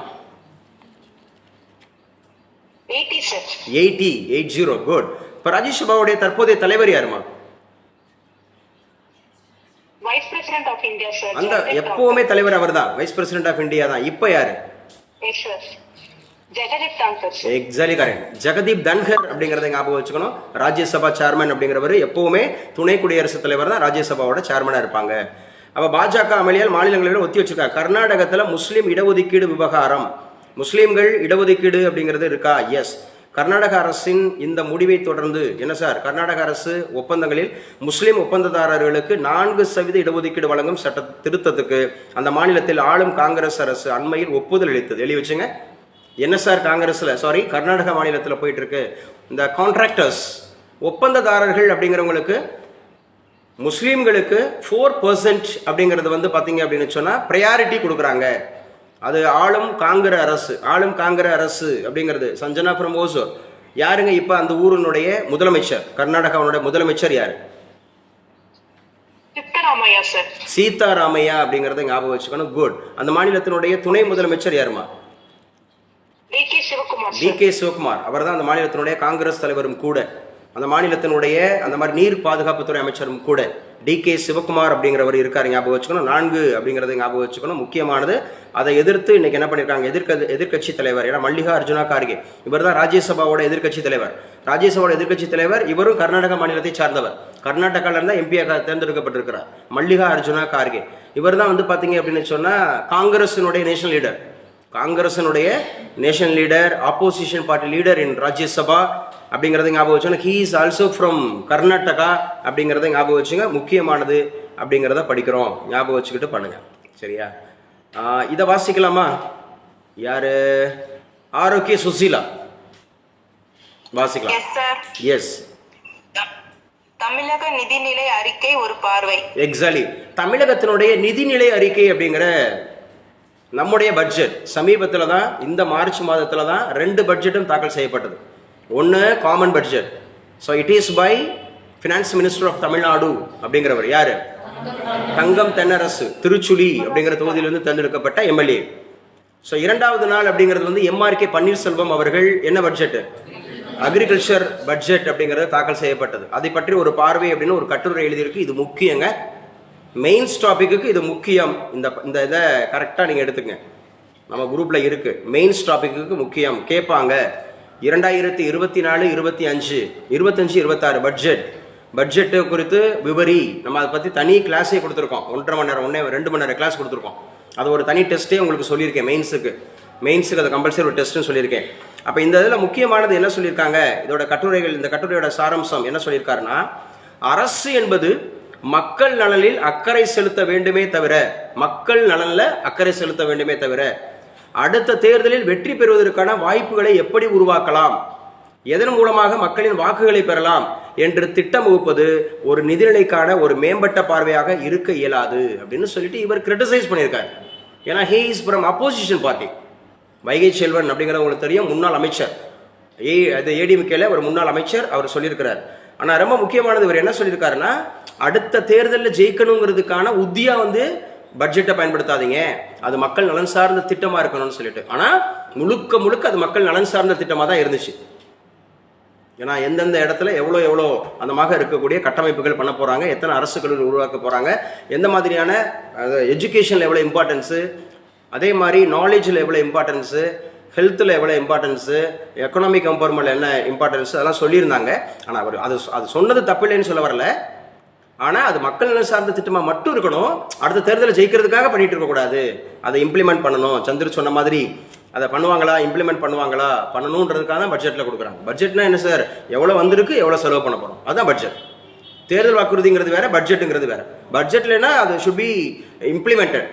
80. குட். இப்ப ராஜ்யசபாவுடைய தற்போதைய தலைவர் யாருமா? Vice president of India sir. அந்த எப்பவுமே தலைவர் அவர்தான், வைஸ் பிரசிடென்ட் ஆஃப் இந்தியா தான். இப்ப யாரு? Jagdeep Dhankhar sir. Exactly correct. Jagdeep Dhankhar அப்படிங்கறத ஞாபகம் வச்சுக்கணும். ராஜ்யசபா சேர்மன் அப்படிங்கிறவர் எப்பவுமே துணை குடியரசுத் தலைவர் தான் ராஜ்யசபாவோட சேர்மனா இருப்பாங்க. அப்ப பாஜக அமளியால் மாநிலங்களில் ஒத்தி வச்சிருக்காங்க. கர்நாடகத்துல முஸ்லீம் இடஒதுக்கீடு விவகாரம், முஸ்லீம்கள் இடஒதுக்கீடு அப்படிங்கிறது இருக்கா? எஸ். கர்நாடக அரசின் இந்த முடிவை தொடர்ந்து என்ன சார், கர்நாடக அரசு ஒப்பந்தங்களில் முஸ்லீம் ஒப்பந்ததாரர்களுக்கு 4% இடஒதுக்கீடு வழங்கும் சட்ட திருத்தத்துக்கு அந்த மாநிலத்தில் ஆளும் காங்கிரஸ் அரசு அண்மையில் ஒப்புதல் அளித்தது. எழுதி வச்சுங்க. என்ன சார் காங்கிரஸ்ல, சாரி கர்நாடக மாநிலத்தில் போயிட்டு இருக்கு. இந்த கான்ட்ராக்டர்ஸ் ஒப்பந்ததாரர்கள் அப்படிங்கிறவங்களுக்கு முஸ்லீம்களுக்கு 4% அப்படிங்கிறது வந்து பார்த்தீங்க அப்படின்னு சொன்னால் ப்ரையாரிட்டி கொடுக்குறாங்க. அது ஆளும் காங்கிர அரசு அப்படிங்கிறது சஞ்சனா ஃப்ரம் ஓசூர். யாருங்க இப்போ அந்த ஊரினுடைய முதலமைச்சர், கர்நாடகாவுடைய முதலமைச்சர் யாரு? சித்தராமையா சார். சீதாராமையா அப்படிங்கிறத ஞாபகம் வச்சுக்கணும். குட். அந்த மாநிலத்தினுடைய துணை முதலமைச்சர் யாருமா? டி.கே. சிவகுமார். அவர் தான் அந்த மாநிலத்தினுடைய காங்கிரஸ் தலைவரும் கூட, அந்த மாநிலத்தினுடைய அந்த மாதிரி நீர் பாதுகாப்புத்துறை அமைச்சரும் கூட டி.கே. சிவகுமார் அப்படிங்கிறவர் இருக்காரு. ஞாபகம் வச்சுக்கணும். 4 அப்படிங்கிறத ஞாபகம் வச்சுக்கணும். முக்கியமானது. அதை எதிர்த்து இன்னைக்கு என்ன பண்ணியிருக்காங்க, எதிர்கட்சி தலைவர், ஏன்னா மல்லிகா அர்ஜுனா கார்கே இவர் தான் ராஜ்யசபாவோட எதிர்கட்சி தலைவர். ராஜ்யசபாவோட எதிர்கட்சி தலைவர் இவரும் கர்நாடக மாநிலத்தை சார்ந்தவர். கர்நாடகால இருந்தா எம்பியாக தேர்ந்தெடுக்கப்பட்டிருக்கிறார் மல்லிகா அர்ஜுனா கார்கே. இவர் தான் வந்து பாத்தீங்க அப்படின்னு சொன்னா காங்கிரசினுடைய நேஷனல் லீடர், காங்கிரசினுடைய national leader, opposition party leader in Rajya Sabha அப்படிங்கிறத ஞாபகம் வச்சுக்கோங்க. He is also from Karnataka அப்படிங்கிறத ஞாபகம் வச்சுங்க. முக்கியமானது அப்படிங்கிறத படிக்கிறோம், ஞாபகம் வச்சுக்கிட்டு பண்ணுங்க. சரியா? இதை வாசிக்கலாமா? யாரு? ஆரோக்கிய சுசீலா வாசிக்கலாம். எஸ். தமிழக நிதிநிலை அறிக்கை ஒரு பார்வை. எக்ஸாக்ட்லி. தமிழகத்தினுடைய நிதிநிலை அறிக்கை அப்படிங்கிற நம்முடைய பட்ஜெட் சமீபத்தில் தான், இந்த மார்ச் மாதத்தில் தான் 2 பட்ஜெட்டும் தாக்கல் செய்யப்பட்டது. ஒன்று common budget. So it is by finance minister of Tamil Nadu அப்படிங்கிறவர் யாரு? தங்கம் தென்னரசு, திருச்சுழி அப்படிங்கிற தொகுதியிலிருந்து தேர்ந்தெடுக்கப்பட்ட எம்எல்ஏ. ஸோ 2வது நாள் அப்படிங்கிறது வந்து எம்ஆர்கே பன்னீர்செல்வம் அவர்கள் என்ன பட்ஜெட், அக்ரிகல்ச்சர் பட்ஜெட் அப்படிங்கிறது தாக்கல் செய்யப்பட்டது. அதை பற்றி ஒரு பார்வை அப்படின்னு ஒரு கட்டுரை எழுதியிருக்கு. இது முக்கியங்க, மெயின்ஸ் டாபிக்கு இது முக்கியம். இந்த இதை கரெக்டாக நீங்கள் எடுத்துங்க. நம்ம குரூப்பில் இருக்குது, மெயின்ஸ் டாபிக்கு முக்கியம். கேட்பாங்க 2024, 25, 26 பட்ஜெட்டு குறித்து விவரி. நம்ம அதை பற்றி தனி கிளாஸே கொடுத்துருக்கோம். 1.5 மணி நேரம் 2 மணி நேரம் கிளாஸ் கொடுத்துருக்கோம். அது ஒரு தனி டெஸ்ட்டே உங்களுக்கு சொல்லியிருக்கேன். மெயின்ஸுக்கு அது கம்பல்சரி ஒரு டெஸ்ட்டுன்னு சொல்லியிருக்கேன். அப்போ இந்த இதில் முக்கியமானது என்ன சொல்லியிருக்காங்க, இதோட கட்டுரைகள், இந்த கட்டுரையோட சாராம்சம் என்ன சொல்லியிருக்காருன்னா, அரசு என்பது மக்கள் நலனில் அக்கறை செலுத்த வேண்டுமே தவிர, மக்கள் நலனில் அக்கறை செலுத்த வேண்டுமே தவிர அடுத்த தேர்தலில் வெற்றி பெறுவதற்கான வாய்ப்புகளை எப்படி உருவாக்கலாம், எதன் மூலமாக மக்களின் வாக்குகளை பெறலாம் என்று திட்டம் வகுப்பது ஒரு நிதிநிலைக்கான ஒரு மேம்பட்ட பார்வையாக இருக்க இயலாது அப்படின்னு சொல்லிட்டு இவர் கிரிட்டிசைஸ் பண்ணியிருக்காரு. ஏன்னா he is from opposition party. Vaigai Selvan அப்படிங்கிறது உங்களுக்கு தெரியும், முன்னாள் அமைச்சர், ஏடிஎம்கேல ஒரு முன்னாள் அமைச்சர். அவர் சொல்லியிருக்கிறார். ஆனால் ரொம்ப முக்கியமானது இவர் என்ன சொல்லியிருக்காருன்னா, அடுத்த தேர்தலில் ஜெயிக்கணுங்கிறதுக்கான உத்தியா வந்து பட்ஜெட்டை பயன்படுத்தாதீங்க, அது மக்கள் நலன் சார்ந்த திட்டமாக இருக்கணும்னு சொல்லிட்டு. ஆனால் முழுக்க அது மக்கள் நலன் சார்ந்த திட்டமாக தான் இருந்துச்சு. ஏன்னா எந்தெந்த இடத்துல எவ்வளோ அந்தமாக இருக்கக்கூடிய கட்டமைப்புகள் பண்ண போகிறாங்க, எத்தனை அரசு கல்லூரி உருவாக்க போகிறாங்க, எந்த மாதிரியான எஜுகேஷனில் எவ்வளோ இம்பார்ட்டன்ஸு, அதே மாதிரி நாலேஜில் எவ்வளோ இம்பார்ட்டன்ஸு, ஹெல்த்தில் எவ்வளோ இம்பார்ட்டன்ஸு, எக்கனாமிக் எம்பவர்மெண்ட் என்ன இம்பார்ட்டன்ஸு, அதெல்லாம் சொல்லியிருந்தாங்க. ஆனால் அவர் அது சொன்னது தப்பில்லைன்னு சொல்ல வரல. ஆனால் அது மக்கள் நலன் சார்ந்த திட்டமாக மட்டும் இருக்கணும். அடுத்த தேர்தலை ஜெயிக்கிறதுக்காக பண்ணிட்டு இருக்கக்கூடாது, அதை இம்ப்ளிமெண்ட் பண்ணணும். சந்திர சொன்ன மாதிரி அதை பண்ணுவாங்களா, இம்ப்ளிமெண்ட் பண்ணுவாங்களா, பண்ணணுன்றதுக்காக தான் பட்ஜெட்டில் கொடுக்குறாங்க. பட்ஜெட்னா என்ன சார், எவ்வளோ வந்திருக்கு, எவ்வளோ செலவு பண்ண போகிறோம், அதுதான் பட்ஜெட். தேர்தல் வாக்குறுதிங்கிறது வேற, பட்ஜெட்டுங்கிறது வேற. பட்ஜெட்லனா அது ஷுட் பி இம்ப்ளிமெண்டட்.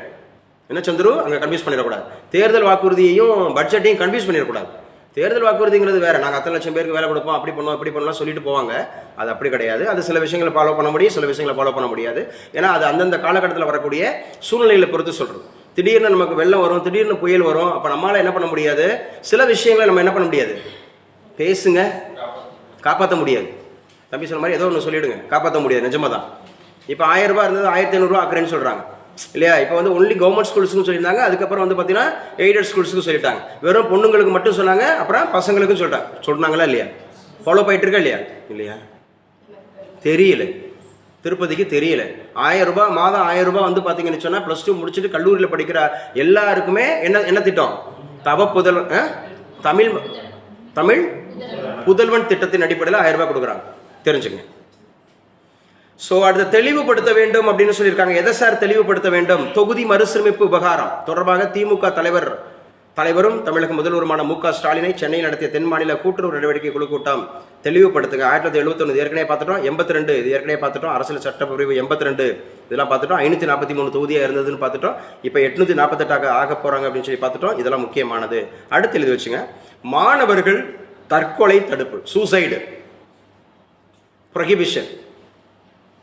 என்ன சந்துரு, அங்கே கன்ஃபியூஸ் பண்ணிடக்கூடாது. தேர்தல் வாக்குறுதியையும் பட்ஜெட்டையும் கன்ஃபியூஸ் பண்ணிடக்கூடாது. தேர்தல் வாக்குறுதிங்கிறது வேற, நாங்கள் அத்தனை லட்சம் பேருக்கு வேலை கொடுப்போம், அப்படி பண்ணுவோம் இப்படி பண்ணலாம் சொல்லிட்டு போவாங்க. அது அப்படி கிடையாது. அது சில விஷயங்களை ஃபாலோ பண்ண முடியும், சில விஷயங்களை ஃபாலோ பண்ண முடியாது. ஏன்னா அது அந்தந்த காலகட்டத்தில் வரக்கூடிய சூழ்நிலைகளை பொறுத்து சொல்றது. திடீர்னு நமக்கு வெள்ளம் வரும், திடீர்னு புயல் வரும். அப்போ நம்மளால என்ன பண்ண முடியாது, சில விஷயங்களை நம்ம என்ன பண்ண முடியாது, பேசுங்க, காப்பாற்ற முடியாது. தம்பி சொன்ன மாதிரி ஏதோ ஒன்று சொல்லிவிடுங்க, காப்பாற்ற முடியாது. நிஜமாக தான். இப்போ 1000 ரூபா இருந்தது 1500 ஆக்குறேன்னு சொல்கிறாங்க இல்லையா? இப்போ வந்து ஒன்லி கவர்மெண்ட் ஸ்கூல்ஸுக்கும் சொல்லியிருந்தாங்க, அதுக்கப்புறம் வந்து பார்த்தீங்கன்னா எய்டட் ஸ்கூல்ஸுக்கும் சொல்லிட்டாங்க. வெறும் பொண்ணுங்களுக்கு மட்டும் சொன்னாங்க, அப்புறம் பசங்களுக்கும் சொல்லிட்டாங்க. சொன்னாங்களா இல்லையா? ஃபாலோ பண்ணிட்டு இருக்கா இல்லையா? தெரியல, திருப்பதிக்கு தெரியல. 1000 ரூபாய் மாதம் 1000 ரூபாய் வந்து பார்த்தீங்கன்னு சொன்னால் +2 முடிச்சுட்டு கல்லூரியில் படிக்கிற எல்லாருக்குமே என்ன திட்டம், தவ தமிழ் தமிழ் புதல்வன் திட்டத்தின் அடிப்படையில் 1000 ரூபாய் கொடுக்குறாங்க, தெரிஞ்சுங்க. ஸோ அடுத்த தெளிவுபடுத்த வேண்டும் அப்படின்னு சொல்லியிருக்காங்க. எதை சார் தெளிவுபடுத்த வேண்டும்? தொகுதி மறுசீரமைப்பு விவகாரம் தொடர்பாக திமுக தலைவரும் தமிழக முதல்வருமான மு.க. ஸ்டாலினை சென்னையில் நடத்திய தென் மாநில கூட்டுறவு நடவடிக்கை குழு கூட்டம் தெளிவுபடுத்துங்க. 1971 ஏற்கனவே பார்த்துட்டோம், 82 இது ஏற்கனவே பார்த்துட்டோம், அரசியல் சட்டப்பிரிவு 82 இதெல்லாம் பார்த்துட்டோம், 543 தொகுதியாக இருந்ததுன்னு பார்த்துட்டோம், இப்போ 848 ஆக போறாங்க அப்படின்னு சொல்லி பார்த்துட்டோம். இதெல்லாம் முக்கியமானது. அடுத்து எழுதி வச்சுங்க, மாணவர்கள் தற்கொலை தடுப்பு, சூசைடு ப்ரொஹிபிஷன்.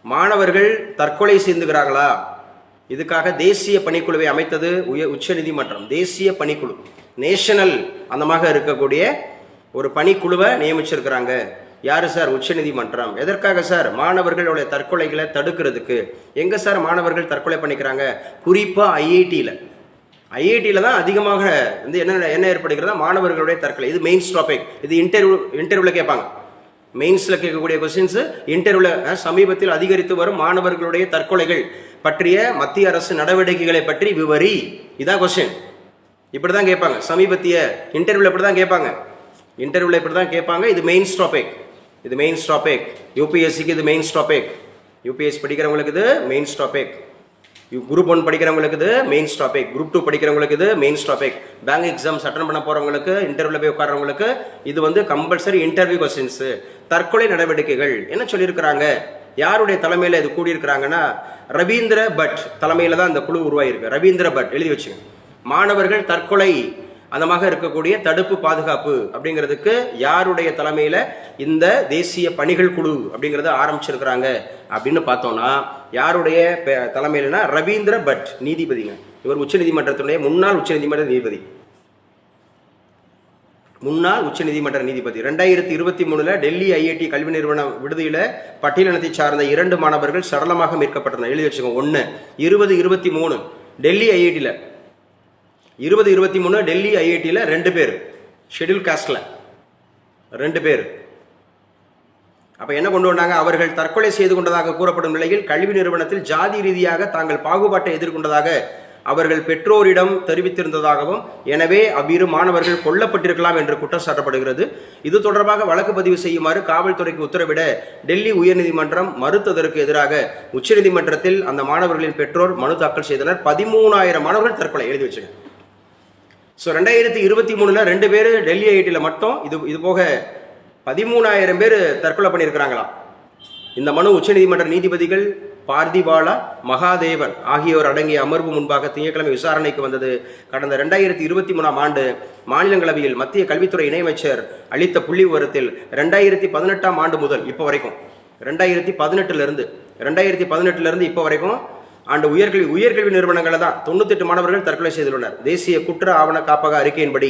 மாணவர்கள் தற்கொலை செய்துகிறார்களா, இதுக்காக தேசிய பணிக்குழுவை அமைத்தது உச்ச நீதிமன்றம். தேசிய பணிக்குழு, நேஷனல் அந்தமாக இருக்கக்கூடிய ஒரு பணிக்குழுவை நியமிச்சிருக்கிறாங்க. யாரு சார்? உச்ச நீதிமன்றம். எதற்காக சார்? மாணவர்களுடைய தற்கொலைகளை தடுக்கிறதுக்கு. எங்க சார் மாணவர்கள் தற்கொலை பண்ணிக்கிறாங்க? குறிப்பா ஐஐடியில் தான் அதிகமாக வந்து என்ன ஏற்படுகிறதா, மாணவர்களுடைய தற்கொலை. இது மெயின்ஸ் டாபிக். இது இன்டர்வியூவில் கேட்பாங்க. மெயின்ஸில் கேட்கக்கூடிய கொஸ்டின்ஸ் இன்டர்வியூவில் சமீபத்தில் அதிகரித்து வரும் மாணவர்களுடைய தற்கொலைகள் பற்றிய மத்திய அரசு நடவடிக்கைகளை பற்றி விவரி. இதான் கொஸ்டின். இப்படி தான் கேட்பாங்க. சமீபத்திய இன்டர்வியூவில் இப்படி தான் கேட்பாங்க. இது மெயின்ஸ் டாபிக். யூபிஎஸ்சிக்கு இது மெயின்ஸ் டாபிக். யூபிஎஸ்சி படிக்கிறவங்களுக்கு இது மெயின்ஸ் டாபிக். குரூப் 1 படிக்கிறவங்களுக்கு இது மெயின்ஸ் டாபிக். குரூப் 2 படிக்கிறவங்களுக்கு இது mains topic. Bank exams attend பண்ண போறவங்களுக்கு, இன்டர்வியூல போய் உட்கார்றவங்களுக்கு இது வந்து கம்பல்சரி இன்டர்வியூ கொஸ்டின்ஸ். தற்கொலை நடவடிக்கைகள் என்ன சொல்லியிருக்கிறாங்க, யாருடைய தலைமையில் இது கூடியிருக்கிறாங்கன்னா, ரவீந்திர பட் தலைமையில் தான் இந்த குழு உருவாயிருக்கு. ரவீந்திர பட் எழுதி வச்சுங்க. மாணவர்கள் தற்கொலை அந்தமாக இருக்கக்கூடிய தடுப்பு பாதுகாப்பு அப்படிங்கிறதுக்கு யாருடைய தலைமையில் இந்த தேசிய பணிகள் குழு அப்படிங்கிறத ஆரம்பிச்சிருக்கிறாங்க அப்படின்னு பார்த்தோம்னா, யாருடைய தலைமையிலனா ரவீந்திர பட் நீதிபதிங்க. இவர் உச்ச நீதிமன்றத்துடைய முன்னாள் உச்ச நீதிமன்ற நீதிபதி. 2023 டெல்லி ஐஐடி கல்வி நிறுவன விடுதியில் பட்டியலினத்தை சார்ந்த 2 மாணவர்கள் சடலமாக மீட்கப்பட்டனர். எழுதி வச்சுக்கோங்க. 2023 டெல்லி ஐஐடியில் 2023 டெல்லி ஐஐடியில் 2 பேர் ஷெட்யூல் காஸ்ட்ல 2 பேர். அப்ப என்ன கொண்டு வந்தாங்க? அவர்கள் தற்கொலை செய்து கொண்டதாக கூறப்படும் நிலையில் கல்வி நிறுவனத்தில் ஜாதி ரீதியாக தாங்கள் பாகுபாட்டை எதிர்கொண்டதாக அவர்கள் பெற்றோரிடம் தெரிவித்திருந்ததாகவும், எனவே அவ்விரு மாணவர்கள் கொல்லப்பட்டிருக்கலாம் என்று குற்றம் சாட்டப்படுகிறது. இது தொடர்பாக வழக்கு பதிவு செய்யுமாறு காவல்துறைக்கு உத்தரவிட டெல்லி உயர்நீதிமன்றம் மறுத்ததற்கு எதிராக உச்சநீதிமன்றத்தில் அந்த மாணவர்களின் பெற்றோர் மனு தாக்கல் செய்தனர். 13,000 மாணவர்கள் தற்கொலை. எழுதி வச்சுங்க. ஸோ 2023 2 பேர் டெல்லி ஐஐடியில் மட்டும் இது போக 13,000 பேர் தற்கொலை பண்ணியிருக்கிறாங்களாம். இந்த மனு உச்சநீதிமன்ற நீதிபதிகள் பார்திவாலா, மகாதேவன் ஆகியோர் அடங்கிய அமர்வு முன்பாக திங்கட்கிழமை விசாரணைக்கு வந்தது. கடந்த 2023 ஆண்டு மாநிலங்களவையில் மத்திய கல்வித்துறை இணையமைச்சர் அளித்த புள்ளி விவரத்தில் 2018 ஆண்டு முதல் இப்போ வரைக்கும் 2018 இப்போ வரைக்கும் ஆண்டு உயர்கல்வி நிறுவனங்களை தான் 98 மாணவர்கள் தற்கொலை செய்துள்ளனர். தேசிய குற்ற ஆவண காப்பக அறிக்கையின்படி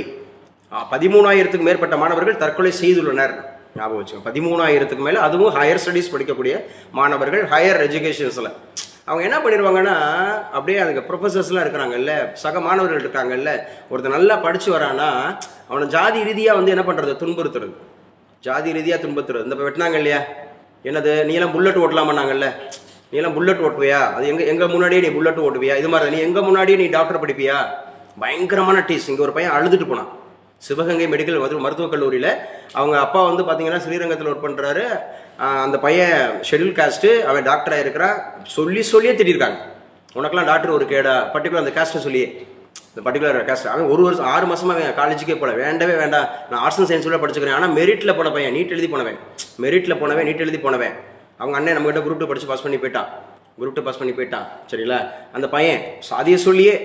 13,000க்கும் மேற்பட்ட மாணவர்கள் தற்கொலை செய்துள்ளனர். ஞாபகம் வச்சுக்கோங்க. 13,000க்கு மேலே, அதுவும் ஹையர் ஸ்டடீஸ் படிக்கக்கூடிய மாணவர்கள், ஹையர் எஜுகேஷன்ஸில். அவங்க என்ன பண்ணிடுவாங்கன்னா, அப்படியே அதுக்கு ப்ரொஃபஸர்ஸ்லாம் இருக்கிறாங்கல்ல, சக மாணவர்கள் இருக்காங்கல்ல, ஒருத்தர் நல்லா படித்து வரான்னா அவனை ஜாதி ரீதியாக வந்து என்ன பண்ணுறது, துன்புறுத்துறது. இந்த வெட்டினாங்க இல்லையா, என்னது நீலாம் புல்லட் ஓட்டலாமான்னாங்கல்ல, நீலாம் புல்லட் ஓட்டுவியா, அது எங்கள் முன்னாடியே நீ புல்லட் ஓட்டுவியா, இது மாதிரி நீ எங்கள் முன்னாடியே நீ டாக்டர் படிப்பியா. பயங்கரமான டீஸ். இங்கே ஒரு பையன் அழுதுட்டு போனான். சிவகங்கை மெடிக்கல் மருத்துவக் கல்லூரியில் அவங்க அப்பா வந்து பார்த்தீங்கன்னா ஸ்ரீரங்கத்தில் ஒர்க் பண்ணுறாரு. அந்த பையன் ஷெட்யூல் காஸ்ட்டு, அவன் டாக்டராக இருக்கிறான். சொல்லியே திட்டிருக்காங்க, உனக்கெல்லாம் டாக்டர் ஒரு கேடா, பர்டிகுலர் அந்த காஸ்ட்டை சொல்லியே, இந்த பர்டிகுலர் காஸ்ட். அவன் 1 வருஷம் 6 மாதமாக அவன் காலேஜுக்கே போல, வேண்டவே வேண்டாம், நான் ஆர்ட்ஸ் அண்ட் சயின்ஸில் படிச்சுக்கிறேன். ஆனால் மெரிட்டில் போன பையன், நீட் எழுதி போனவன். அவங்க அண்ணன் நம்மகிட்ட குரூப் 2 படித்து பாஸ் பண்ணி போயிட்டான். சரிங்களா? அந்த பையன் சாதியை சொல்லியே,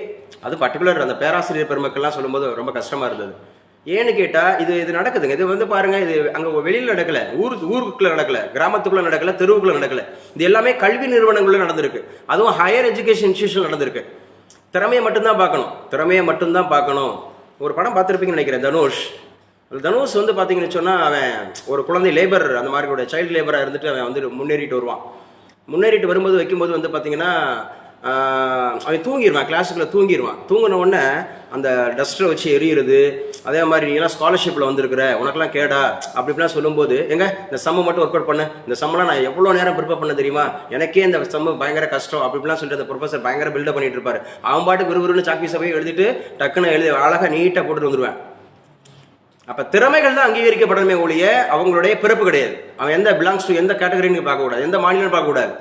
அது பர்டிகுலர் அந்த பேராசிரியர் பெருமக்கள்லாம் சொல்லும்போது ரொம்ப கஷ்டமாக இருந்தது. ஏன்னு கேட்டால் இது நடக்குதுங்க. இது வந்து பாருங்கள், இது அங்கே வெளியில் நடக்கலை, ஊருக்குள்ளே நடக்கலை, கிராமத்துக்குள்ளே நடக்கலை, தெருவுக்குள்ளே நடக்கலை. இது எல்லாமே கல்வி நிறுவனங்களில் நடந்திருக்கு. அதுவும் ஹையர் எஜுகேஷன் இன்ஸ்டியூஷன் நடந்திருக்கு. திறமையை மட்டும்தான் பார்க்கணும். ஒரு படம் பார்த்துருப்பீங்கன்னு நினைக்கிறேன், தனுஷ் வந்து பார்த்தீங்கன்னு சொன்னால், அவன் ஒரு குழந்தை லேபர், அந்த மாதிரி சைல்டு லேபராக இருந்துட்டு அவன் வந்து முன்னேறிட்டு வரும்போது வைக்கும்போது வந்து பார்த்தீங்கன்னா அவன் தூங்கிடுவான், கிளாஸுக்குள்ளே தூங்கின உடனே அந்த டஸ்ட்டரை வச்சு எரியுறது. அதே மாதிரி நீலாம் ஸ்காலர்ஷிப்பில் வந்திருக்கிற, உனக்கெல்லாம் கேடா அப்படிலாம் சொல்லும்போது, இந்த சம்மை மட்டும் ஒர்க் அவுட் பண்ணு, இந்த சம்மெல்லாம் நான் எவ்வளோ நேரம் ப்ரிப்பேர் பண்ண தெரியுமா, எனக்கே இந்த சம்மு பயங்கர கஷ்டம் அப்படிலாம் சொல்லிட்டு அந்த ப்ரொஃபஸர் பயங்கர பில்டப் பண்ணிட்டு இருப்பார். அவன் பாட்டு விறுவிறுன்னு சாக்பீஸை போய் எழுதிட்டு டக்குன்னு அழகாக நீட்டாக போட்டுட்டு வந்துடுவேன். அப்போ திறமைகள் தான் அங்கீகரிக்கப்படணுமே ஒழிய அவங்களுடைய பிறப்பு கிடையாது. அவன் எந்த பிலாங்ஸ் டு எந்த கேட்டகரின்னு பார்க்கக்கூடாது, எந்த மாநிலம் பார்க்கக்கூடாது,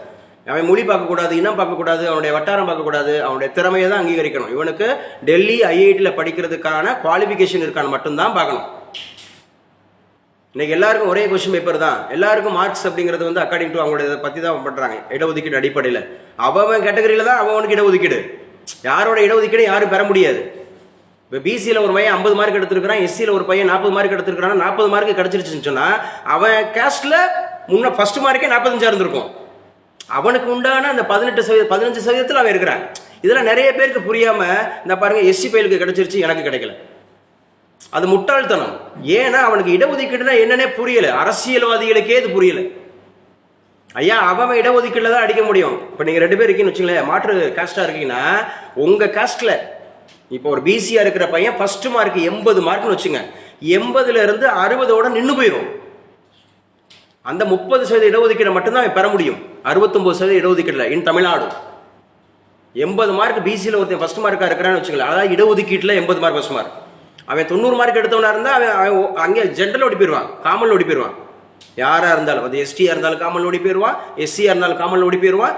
அவன் மொழி பார்க்கக்கூடாது, இனம் பார்க்கக்கூடாது, அவனுடைய வட்டாரம் பார்க்கக்கூடாது, அவனுடைய திறமையை தான் அங்கீகரிக்கணும். இவனுக்கு டெல்லி ஐஐடியில் படிக்கிறதுக்கான குவாலிஃபிகேஷன் இருக்கான்னு மட்டும்தான் பார்க்கணும். இன்னைக்கு எல்லாருக்கும் ஒரே கொஸ்டின் பேப்பர் தான், எல்லாருக்கும் மார்க்ஸ் அப்படிங்கிறது வந்து அக்கார்டிங் டு அவங்களுடைய பற்றி தான் பண்ணுறாங்க. இடஒதுக்கீடு அடிப்படையில் அவன் கேட்டகரியில் தான் அவனுக்கு இடஒதுக்கீடு. யாரோட இடஒதுக்கீடு யாரும் பெற முடியாது. இப்போ பிசியில் ஒரு பையன் 50 மார்க் எடுத்துருக்கிறான், எஸ்சியில் ஒரு பையன் 40 மார்க் எடுத்துருக்கான், 40 மார்க் கிடச்சிருச்சுன்னு சொன்னால் அவன் கேஸ்டில் முன்ன ஃபர்ஸ்ட் மார்க்கே 45 இருந்திருக்கும். அவனுக்கு உண்டான அந்த 15% அவன் இருக்கிறான். இதெல்லாம் நிறைய பேருக்கு புரியாமல் இந்த பாருங்க எஸ்சி பையலுக்கு கிடைச்சிருச்சு எனக்கு கிடைக்கல, அது முட்டாள்தனம். ஏன்னா அவனுக்கு இடஒதுக்கீடுனா என்னன்னே புரியல, அரசியல்வாதிகளுக்கே இது புரியல. ஐயா அவன் இடஒதுக்கீடுல தான் அடிக்க முடியும். இப்போ நீங்கள் 2 பேர் இருக்கீங்கன்னு வச்சுங்களேன், மாற்று காஸ்டாக இருக்கீங்கன்னா உங்கள் காஸ்டில் இப்போ ஒரு பிசியாக இருக்கிற பையன் ஃபர்ஸ்ட் மார்க் 80 மார்க்னு வச்சுங்க, 80லேருந்து 60ஓட நின்று போயிடும். அந்த 30% இடஒதுக்கீடு மட்டும்தான் அவன் பெற முடியும். 69% இடஒதுக்கீடுல இன் தமிழ்நாடு 80 மார்க் பிசியில் ஒருத்தன் ஃபர்ஸ்ட் மார்க்காக இருக்கிறான்னு வச்சுங்களேன், அதாவது இடஒதுக்கீட்டில் 80 மார்க் ஃபர்ஸ்ட் மார்க். அவன் 90 மார்க் எடுத்தவனா இருந்தால் அவன் அங்கே ஜென்ரல் ஓடி போயிடுவான், காமன் ஓடி போயிடுவான். யாராக இருந்தாலும் அது எஸ்டியாக இருந்தாலும் காமன் ஓடி போயிடுவான், எஸ்சியாக இருந்தாலும் காமன் ஓடி போயிடுவான்,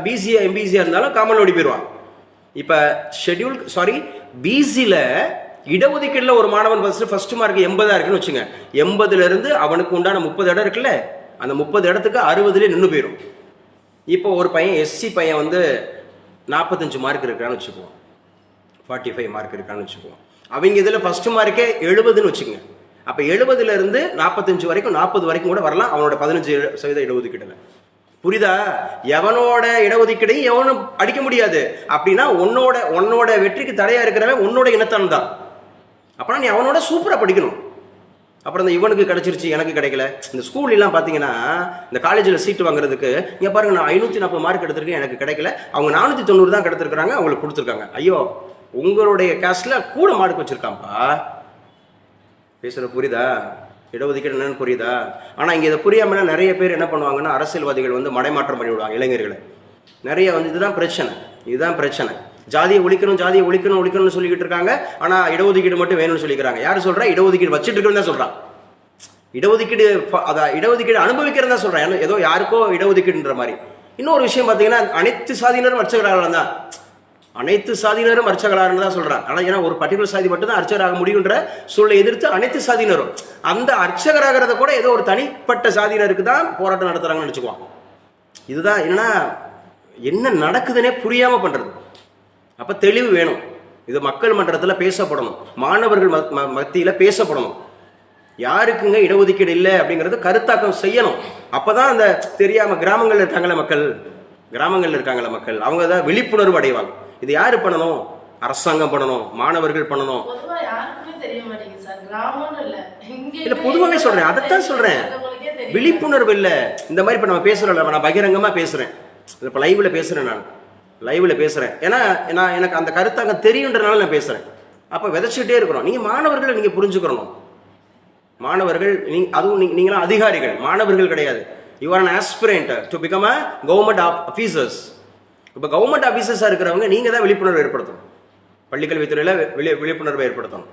பிசியாக எம்பிசியாக இருந்தாலும் காமன் ஓடி போயிடுவான். இப்போ பிசியில் இடஒதுக்கீட்டில் ஒரு மாணவன் ஃபர்ஸ்ட் மார்க் 80 இருக்குன்னு வச்சுங்க, 80லேருந்து அவனுக்கு உண்டான 30 இடம் இருக்குல்ல, அந்த 30 இடத்துக்கு 60லே நின்று போயிடும். இப்போ ஒரு பையன் எஸ்சி பையன் வந்து 45 மார்க் இருக்கான்னு வச்சுக்குவோம், 45 மார்க் இருக்கான்னு வச்சுக்குவோம். அவங்க இதில் ஃபர்ஸ்ட் மார்க்கே 70ன்னு வச்சுக்கோங்க. அப்போ 70லேருந்து 45 வரைக்கும் 40 வரைக்கும் கூட வரலாம் அவனோட 15% இடஒதுக்கீடுல. புரியுதா? எவனோட இடஒதுக்கீடையும் எவனும் அடிக்க முடியாது. அப்படின்னா உன்னோட வெற்றிக்கு தடையா இருக்கிறவன் உன்னோட இனத்தான் தான். அப்படின்னா நீ அவனோட சூப்பராக படிக்கணும். அப்புறம் இந்த இவனுக்கு கிடைச்சிருச்சு எனக்கு கிடைக்கல. இந்த ஸ்கூல்லாம் பார்த்தீங்கன்னா இந்த காலேஜில் சீட்டு வாங்குறதுக்கு இங்கே பாருங்க, நான் 540 மார்க் எடுத்திருக்கேன் எனக்கு கிடைக்கல, அவங்க 490 தான் கிடைத்திருக்கிறாங்க, அவங்களுக்கு கொடுத்துருக்காங்க. ஐயோ உங்களுடைய கேஸ்டில் கூட மார்க் வச்சுருக்கான்ப்பா. பேசுகிற புரியுதா? இடஒதுக்கீடு என்னன்னு புரியுதா? ஆனால் இங்கே இதை புரியாமல் நிறைய பேர் என்ன பண்ணுவாங்கன்னா, அரசியல்வாதிகள் வந்து மடைமாற்றம் பண்ணிவிடுவாங்க இளைஞர்களை. நிறைய வந்து இதுதான் பிரச்சனை. ஜாதியை ஒழிக்கணும்னு சொல்லிக்கிட்டு இருக்காங்க. ஆனால் இடஒதுக்கீடு மட்டும் வேணும்னு சொல்லிக்கிறாங்க. யார் சொல்கிறா? இடஒதுக்கீடு வச்சுட்டு இருக்குன்னு தான் சொல்கிறான். இடஒதுக்கீடு அனுபவிக்கிறதா சொல்கிறேன். ஏதோ யாருக்கோ இடஒதுக்கீடுன்ற மாதிரி. இன்னொரு விஷயம் பார்த்தீங்கன்னா, அனைத்து சாதியினரும் அர்ச்சகராகலாம் தான், அனைத்து சாதியினரும் அர்ச்சகராகன்னு தான் சொல்கிறான். ஆனால் ஏன்னா ஒரு பர்டிகுலர் சாதி மட்டும் தான் அர்ச்சகராக முடியுன்ற சூழலை எதிர்த்து அனைத்து சாதியினரும் அந்த அர்ச்சகராகிறத கூட ஏதோ ஒரு தனிப்பட்ட சாதியினருக்கு தான் போராட்டம் நடத்துகிறாங்கன்னு நினச்சிக்குவான். இதுதான் என்ன நடக்குதுன்னே புரியாமல் பண்ணுறது. அப்போ தெளிவு வேணும். இது மக்கள் மன்றத்தில் பேசப்படணும், மாணவர்கள் மத்தியில் பேசப்படணும். யாருக்குங்க இடஒதுக்கீடு இல்லை அப்படிங்கிறது கருத்தாக்கம் செய்யணும். அப்போ தான் அந்த தெரியாமல் கிராமங்களில் இருக்காங்களே மக்கள் அவங்க தான் விழிப்புணர்வு அடைவாங்க. இது யாரு பண்ணணும்? அரசாங்கம் பண்ணணும், மாணவர்கள் பண்ணணும். இல்ல பொதுவாகவே சொல்றேன், அதைத்தான் சொல்றேன். விழிப்புணர்வு இல்லை. இந்த மாதிரி இப்போ நம்ம பேசுறோம்ல, நான் பகிரங்கமாக பேசுறேன், இப்போ லைவ்ல பேசுறேன். ஏன்னா எனக்கு அந்த கருத்தாக்கம் தெரியுன்றனால நான் பேசுறேன். அப்போ விதைச்சிக்கிட்டே இருக்கிறோம். நீங்க மாணவர்களை நீங்க புரிஞ்சுக்கணும். மாணவர்கள் அதுவும் நீங்களாம் அதிகாரிகள், மாணவர்கள் கிடையாது. You are an aspirant to become a government officers. இப்போ கவர்மெண்ட் ஆஃபீஸர்ஸாக இருக்கிறவங்க நீங்கள் தான் விழிப்புணர்வு ஏற்படுத்தணும். பள்ளிக்கல்வித்துறையில் விழிப்புணர்வை ஏற்படுத்தணும்.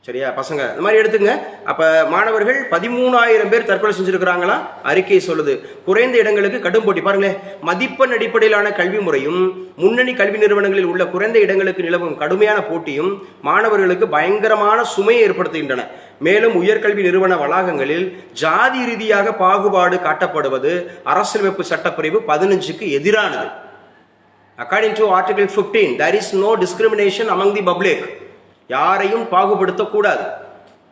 சரியா பசங்க? இந்த மாதிரி எடுத்துங்க. அப்போ மாணவர்கள் 13,000 பேர் தற்கொலை செஞ்சுருக்கிறாங்களா அறிக்கை சொல்லுது. குறைந்த இடங்களுக்கு கடும் போட்டி. பாருங்களேன், மதிப்பெண் அடிப்படையிலான கல்வி முறையும் முன்னணி கல்வி நிறுவனங்களில் உள்ள குறைந்த இடங்களுக்கு நிலவும் கடுமையான போட்டியும் மாணவர்களுக்கு பயங்கரமான சுமையை ஏற்படுத்துகின்றன. மேலும் உயர்கல்வி நிறுவன வளாகங்களில் ஜாதி ரீதியாக பாகுபாடு காட்டப்படுவது அரசியலமைப்பு சட்டப்பிரிவு 15க்கு எதிரானது. According to Article 15, there is no discrimination among the public. யாரையும் பாகுபடுத்தக்கூடாது.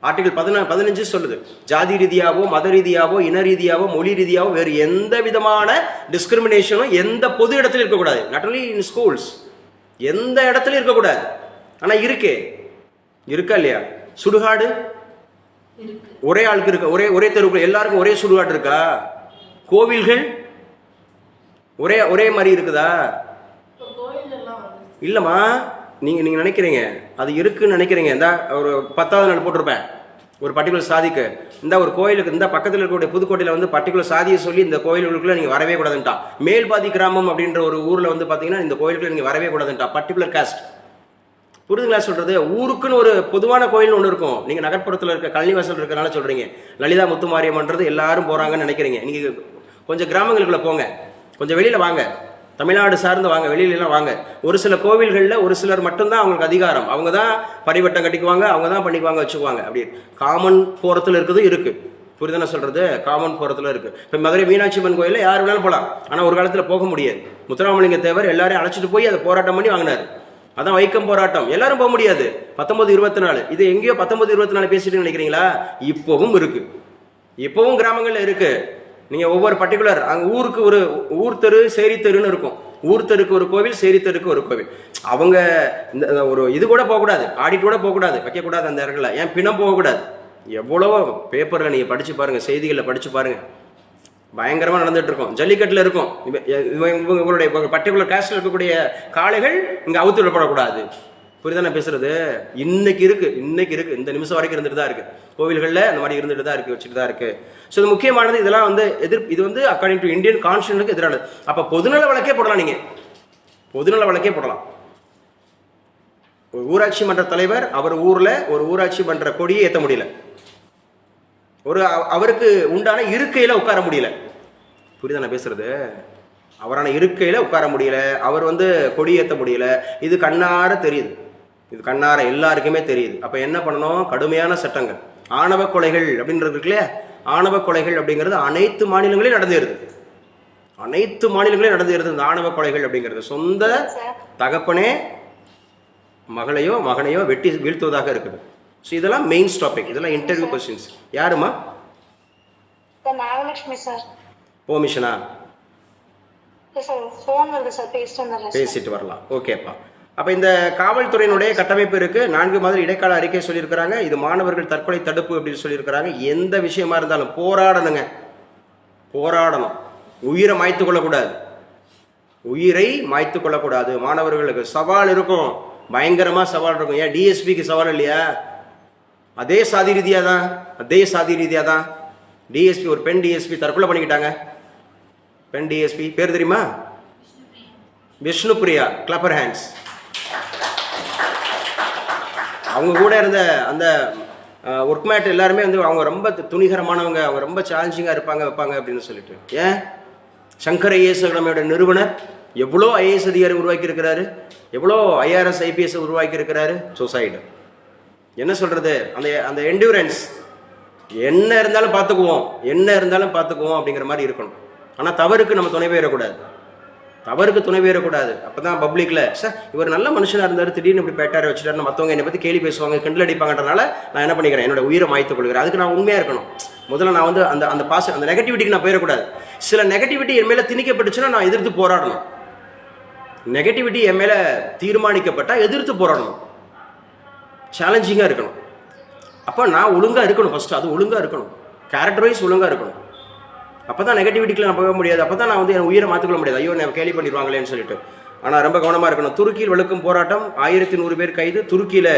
ஆர்டிகல் 15 சொல்லுது, ஜாதி ரீதியாவோ மத ரீதியாவோ இன ரீதியாவோ மொழி ரீதியாவோ வேறு எந்த விதமான டிஸ்கிரிமினேஷனும் எந்த பொது இடத்துல இருக்கக்கூடாது. நாட் ஒன்லி இன் ஸ்கூல்ஸ், எந்த இடத்துல இருக்கக்கூடாது. ஆனால் இருக்கா இல்லையா? சுடுகாடு ஒரே ஆளுக்கு இருக்கா? ஒரே தெருவுக்கு எல்லாருக்கும் ஒரே சுடுகாடு இருக்கா? கோவில்கள் ஒரே மாதிரி இருக்குதா? இல்லைம்மா, நீங்கள் நினைக்கிறீங்க அது இருக்குன்னு நினைக்கிறீங்க. இந்த ஒரு 10வது நாள் போட்டிருப்பேன் ஒரு பர்டிகுலர் சாதிக்கு. இந்த ஒரு கோயிலுக்கு இந்த பக்கத்தில் இருக்கக்கூடிய புதுக்கோட்டையில் வந்து பர்டிகுலர் சாதியை சொல்லி இந்த கோயிலுக்குள்ளே நீங்கள் வரவே கூடாதுன்ட்டான். மேல்பாதி கிராமம் அப்படின்ற ஒரு ஊரில் வந்து பார்த்தீங்கன்னா இந்த கோயிலுக்குள்ள நீங்கள் வரவே கூடாதுன்ட்டான். பர்டிகுலர் காஸ்ட் புரிதுங்களா சொல்றது? ஊருக்குன்னு ஒரு பொதுவான கோயில் ஒன்று இருக்கும். நீங்க நகர்ப்புறத்தில் இருக்க கழனிவாசல் இருக்கிறனால சொல்றீங்க. லலிதா முத்துமாரியம்மன்றது எல்லாரும் போறாங்கன்னு நினைக்கிறீங்க. நீங்க கொஞ்சம் கிராமங்களுக்குள்ள போங்க, கொஞ்சம் வெளியில வாங்க, தமிழ்நாடு சார்ந்து வாங்க, வெளியிலாம் வாங்க. ஒரு சில கோவில்களில் ஒரு சிலர் மட்டும்தான் அவங்களுக்கு அதிகாரம். அவங்க தான் பரிவட்டம் கட்டிக்குவாங்க, அவங்க தான் பண்ணிக்குவாங்க, வச்சுக்குவாங்க. அப்படி காமன் போரத்தில் இருக்குது இருக்கு. புரிதன சொல்றது? காமன் போரத்தில் இருக்கு. இப்போ மதுரை மீனாட்சி அம்மன் கோயிலில் யார் வேணாலும் போகலாம். ஆனால் ஒரு காலத்தில் போக முடியாது. முத்துராமலிங்க தேவர் எல்லாரையும் அழைச்சிட்டு போய் அதை போராட்டம் பண்ணி வாங்கினார். அதான் வைக்கம் போராட்டம். எல்லாரும் போக முடியாது. 1924 இது எங்கேயோ 1924 பேசிட்டு நினைக்கிறீங்களா? இப்பவும் இருக்கு, இப்பவும் கிராமங்கள்ல இருக்கு. நீங்க ஒவ்வொரு பர்டிகுலர் அங்க ஊருக்கு ஒரு ஊர் தெரு சேரி தெருன்னு இருக்கும். ஊர் தெருக்கு ஒரு கோவில், சேரி தெருக்கு ஒரு கோவில். அவங்க இந்த ஒரு இது கூட போகக்கூடாது, ஆடிட் கூட போகக்கூடாது, வைக்கக்கூடாது அந்த இடத்துல. ஏன் பிணம் போகக்கூடாது? எவ்வளவோ பேப்பர்ல நீங்க படிச்சு பாருங்க, செய்திகளில் படிச்சு பாருங்க, பயங்கரமாக நடந்துட்டு இருக்கும். ஜல்லிக்கட்டில் இருக்கும். இவங்களுடைய பர்டிகுலர் காஸ்டில் இருக்கக்கூடிய காளைகள் இங்கே அவுத்து விடப்படக்கூடாது. புரியுதா நான் பேசுறது? இன்னைக்கு இருக்கு, இந்த நிமிஷம் வரைக்கும் இருந்துட்டு தான் இருக்கு. கோவில்களில் இந்த மாதிரி இருந்துட்டு தான் இருக்கு, வச்சுட்டு தான் இருக்கு. ஸோ இது முக்கியமானது. இதெல்லாம் வந்து இது வந்து அக்கார்டிங் டு இந்தியன் கான்ஸ்டியூஷனுக்கு எதிரானது. அப்போ பொதுநல வழக்கே போடலாம். நீங்க பொதுநல வழக்கே போடலாம். ஒரு ஊராட்சி மன்ற தலைவர் அவர் ஊர்ல ஒரு ஊராட்சி மன்ற கொடியை ஏற்ற முடியல, அவருக்கு உண்டான இருக்கையில உட்கார முடியல. புரியுதா நான் பேசுறது? அவரான இருக்கையில உட்கார முடியல, அவர் வந்து கொடி ஏற்ற முடியல. இது கண்ணார தெரியுது, இது கண்ணார எல்லாருக்குமே தெரியுது. அப்ப என்ன பண்ணணும்? கடுமையான சட்டங்கள். ஆணவ கொலைகள் அப்படின்றது இருக்கு இல்லையா? ஆணவ கொலைகள் அப்படிங்கிறது அனைத்து மாநிலங்களையும் நடந்தேறுது, அனைத்து மாநிலங்களையும் நடந்தேறுது. இந்த ஆணவ கொலைகள் அப்படிங்கிறது சொந்த தகப்பனே மகனையோ வெட்டி வீழ்த்துவதாக இருக்குது. ஸோ இதெல்லாம் மெயின்ஸ் டாபிக், இதெல்லாம் இன்டர்வியூ கொஸ்டின்ஸ். யாருமா? நாகலட்சுமி சார். பெர்மிஷனா? பேசிட்டு வரலாம். ஓகேப்பா. அப்போ இந்த காவல்துறையினுடைய கட்டமைப்பு இருக்கு. 4 மாதிரி இடைக்கால அறிக்கை சொல்லியிருக்கிறாங்க. இது மாணவர்கள் தற்கொலை தடுப்பு அப்படின்னு சொல்லியிருக்கிறாங்க. எந்த விஷயமா இருந்தாலும் போராடணுங்க, போராடணும். உயிரை மாய்த்து கொள்ளக்கூடாது, உயிரை மாய்த்து கொள்ளக்கூடாது. மாணவர்களுக்கு சவால் இருக்கும், பயங்கரமா சவால் இருக்கும். ஏன் டிஎஸ்பிக்கு சவால் இல்லையா? அதே சாதி ரீதியா தான் டிஎஸ்பி, ஒரு பெண் டிஎஸ்பி தற்கொலை பண்ணிக்கிட்டாங்க. பெண் டிஎஸ்பி பேர் தெரியுமா? விஷ்ணுபிரியா. கிளப்பர் ஹேண்ட்ஸ். அவங்க கூட இருந்த அந்த ஒர்க்மேட் எல்லாருமே வந்து அவங்க ரொம்ப துணிகரமானவங்க, அவங்க ரொம்ப சேலஞ்சிங்காக வைப்பாங்க அப்படின்னு சொல்லிட்டு. ஏன்? சங்கர் ஐஏஎஸ் நம்மளோட நிறுவனர் எவ்வளோ ஐஏஎஸ் அதிகாரி உருவாக்கி இருக்கிறாரு, எவ்வளோ ஐஆர்எஸ் ஐபிஎஸ் உருவாக்கி இருக்கிறாரு. சூசைடு என்ன சொல்றது? அந்த என்டியூரன்ஸ் என்ன இருந்தாலும் பார்த்துக்குவோம் அப்படிங்கிற மாதிரி இருக்கணும். ஆனால் தவறுக்கு நம்ம துணை போயிடக்கூடாது. அப்பதான் பப்ளிக்ல சார் இவர் நல்ல மனுஷனா இருந்தாரு, திடீர்னு இப்படி பேட்டாரை வச்சுட்டாரு, மற்றவங்க என்னை பத்தி கேள்வி பேசுவாங்க, கிண்டல் அடிப்பாங்கன்றனால நான் என்ன பண்ணிக்கிறேன், என்னோட உயிரை மாய்த்துக் கொள்கிறேன். அதுக்கு நான் உண்மையா இருக்கணும். முதல்ல நான் வந்து அந்த நெகட்டிவிட்டிக்கு நான் போயிடக்கூடாது. சில நெகட்டிவிட்டி என் மேல திணிக்கப்பட்டுச்சுன்னா நான் எதிர்த்து போராடணும். நெகட்டிவிட்டி என் மேல தீர்மானிக்கப்பட்டா எதிர்த்து போராடணும், சேலஞ்சிங்கா இருக்கணும். அப்போ நான் ஒழுங்கா இருக்கணும். ஃபர்ஸ்ட் அது ஒழுங்கா இருக்கணும், கேரக்டர் வைஸ் ஒழுங்கா இருக்கணும். அப்பதான் நெகட்டிவிட்டிக்கு நான் போக முடியாது. அப்பதான் நான் வந்து என் உயிரை மாற்றிக்கொள்ள முடியாது. ஐயோ நான் கேள்வி பண்ணிடுவாங்களேன்னு சொல்லிட்டு. ஆனால் ரொம்ப கவனமா இருக்கணும். துருக்கியில் வெளுக்கும் போராட்டம், 1100 பேர் கைது. துருக்கியில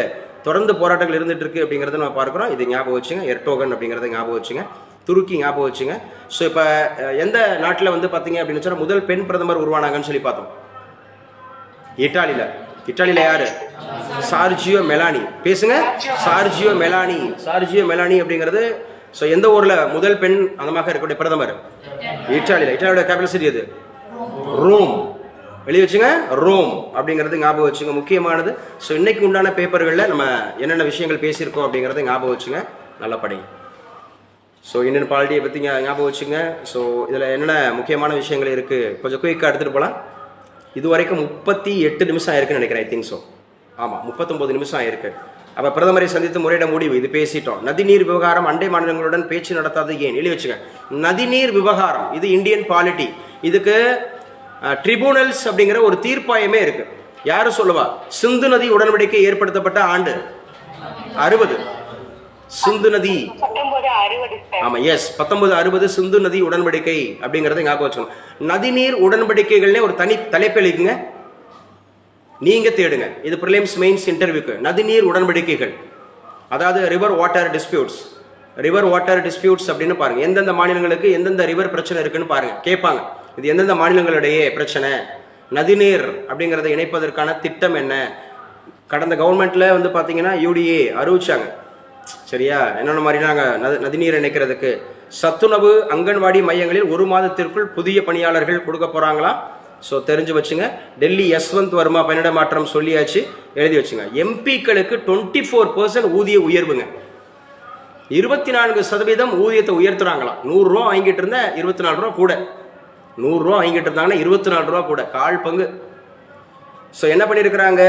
தொடர்ந்து போராட்டங்கள் இருந்துட்டு இருக்கு அப்படிங்கிறத நம்ம பார்க்குறோம். இது ஞாபகம் வச்சுங்க. எர்டோகன் அப்படிங்கிறத ஞாபகம் வச்சுங்க. துருக்கி ஞாபகம் வச்சுங்க. ஸோ இப்போ எந்த நாட்டில் வந்து பார்த்தீங்க அப்படின்னு சொன்னால் முதல் பெண் பிரதமர் உருவானாங்கன்னு சொல்லி பார்த்தோம். இட்டாலியில யாரு? சார்ஜியோ மெலானி. பேசுங்க. சார்ஜியோ மெலானி அப்படிங்கிறது. ஸோ எந்த ஊர்ல முதல் பெண் அந்தமாக இருக்கக்கூடிய பிரதமர்? இட்டாலியோட கேபிட்டல் சிட்டி எது? ரோம். வெளியே வச்சுங்க, ரோம் அப்படிங்கிறது ஞாபகம் வச்சுங்க, முக்கியமானது. ஸோ இன்னைக்கு உண்டான பேப்பர்களில் நம்ம என்னென்ன விஷயங்கள் பேசியிருக்கோம் அப்படிங்கிறத ஞாபகம் வச்சுங்க, நல்லா படிங்க. ஸோ இந்தியன் பாலிட்டியை பற்றி ஞாபகம் வச்சுங்க. ஸோ இதில் என்னென்ன முக்கியமான விஷயங்கள் இருக்குது கொஞ்சம் குயிக்காக எடுத்துகிட்டு போகலாம். இது வரைக்கும் 38 நிமிஷம் ஆயிருக்குன்னு நினைக்கிறேன். I think so. ஆமாம், 39 நிமிஷம் ஆயிருக்கு. அப்போ பிரதமரை சந்தித்து முறையிட முடிவு, இது பேசிட்டோம். நதிநீர் விவகாரம், அண்டை மாநிலங்களுடன் பேச்சு நடத்தாது ஏன்? எழுதி வச்சுங்க. நதிநீர் விவகாரம் இது இந்தியன் பாலிட்டி. இதுக்கு ட்ரிபியூனல்ஸ் அப்படிங்கிற ஒரு தீர்ப்பாயமே இருக்கு. யாரு சொல்லுவா? சிந்து நதி உடன்படிக்கை ஏற்படுத்தப்பட்ட ஆண்டு 60. சிந்து நதி, ஆமா, எஸ், 1960 சிந்து நதி உடன்படிக்கை அப்படிங்கறத ஞாபகம் வச்சுக்கணும். நதிநீர் உடன்படிக்கைகள்னே ஒரு தனி தலைப்பு எழுதிங்க, நீங்க தேடுங்க. இது பிரிலிம்ஸ் மெயின்ஸ் இன்டர்வியூக்கு. நதிநீர் உடன்படிக்கைகள், அதாவது ரிவர் வாட்டர் டிஸ்பியூட்ஸ் அப்படின்னு பாருங்க. எந்தெந்த மாநிலங்களுக்கு எந்தெந்த ரிவர் பிரச்சனை இருக்குன்னு பாருங்க, கேட்பாங்க. இது எந்தெந்த மாநிலங்களுடைய பிரச்சனை, நதிநீர் அப்படிங்கறத இணைப்பதற்கான திட்டம் என்ன, கடந்த கவர்மெண்ட்டில் வந்து பார்த்தீங்கன்னா யூடிஏ அறிவிச்சாங்க. சரியா, என்னென்ன மாதிரி நாங்கள் நதிநீர் இணைக்கிறதுக்கு சத்துணவு அங்கன்வாடி மையங்களில் 1 மாதத்திற்குள் புதிய பணியாளர்கள் கொடுக்க போகிறாங்களாம். ஸோ தெரிஞ்சு வச்சுங்க. டெல்லி யஸ்வந்த் வர்மா பணியிட மாற்றம் சொல்லியாச்சு, எழுதி வச்சுங்க. எம்பிக்களுக்கு 24% ஊதிய உயர்வுங்க. 24% ஊதியத்தை உயர்த்துறாங்களாம். 100 ரூபா வாங்கிட்டு இருந்த 24 ரூபா கூட, 100 ரூபா வாங்கிட்டு இருந்தாங்கன்னா 24 ரூபா கூட, 1/4 பங்கு. ஸோ என்ன பண்ணியிருக்கிறாங்க,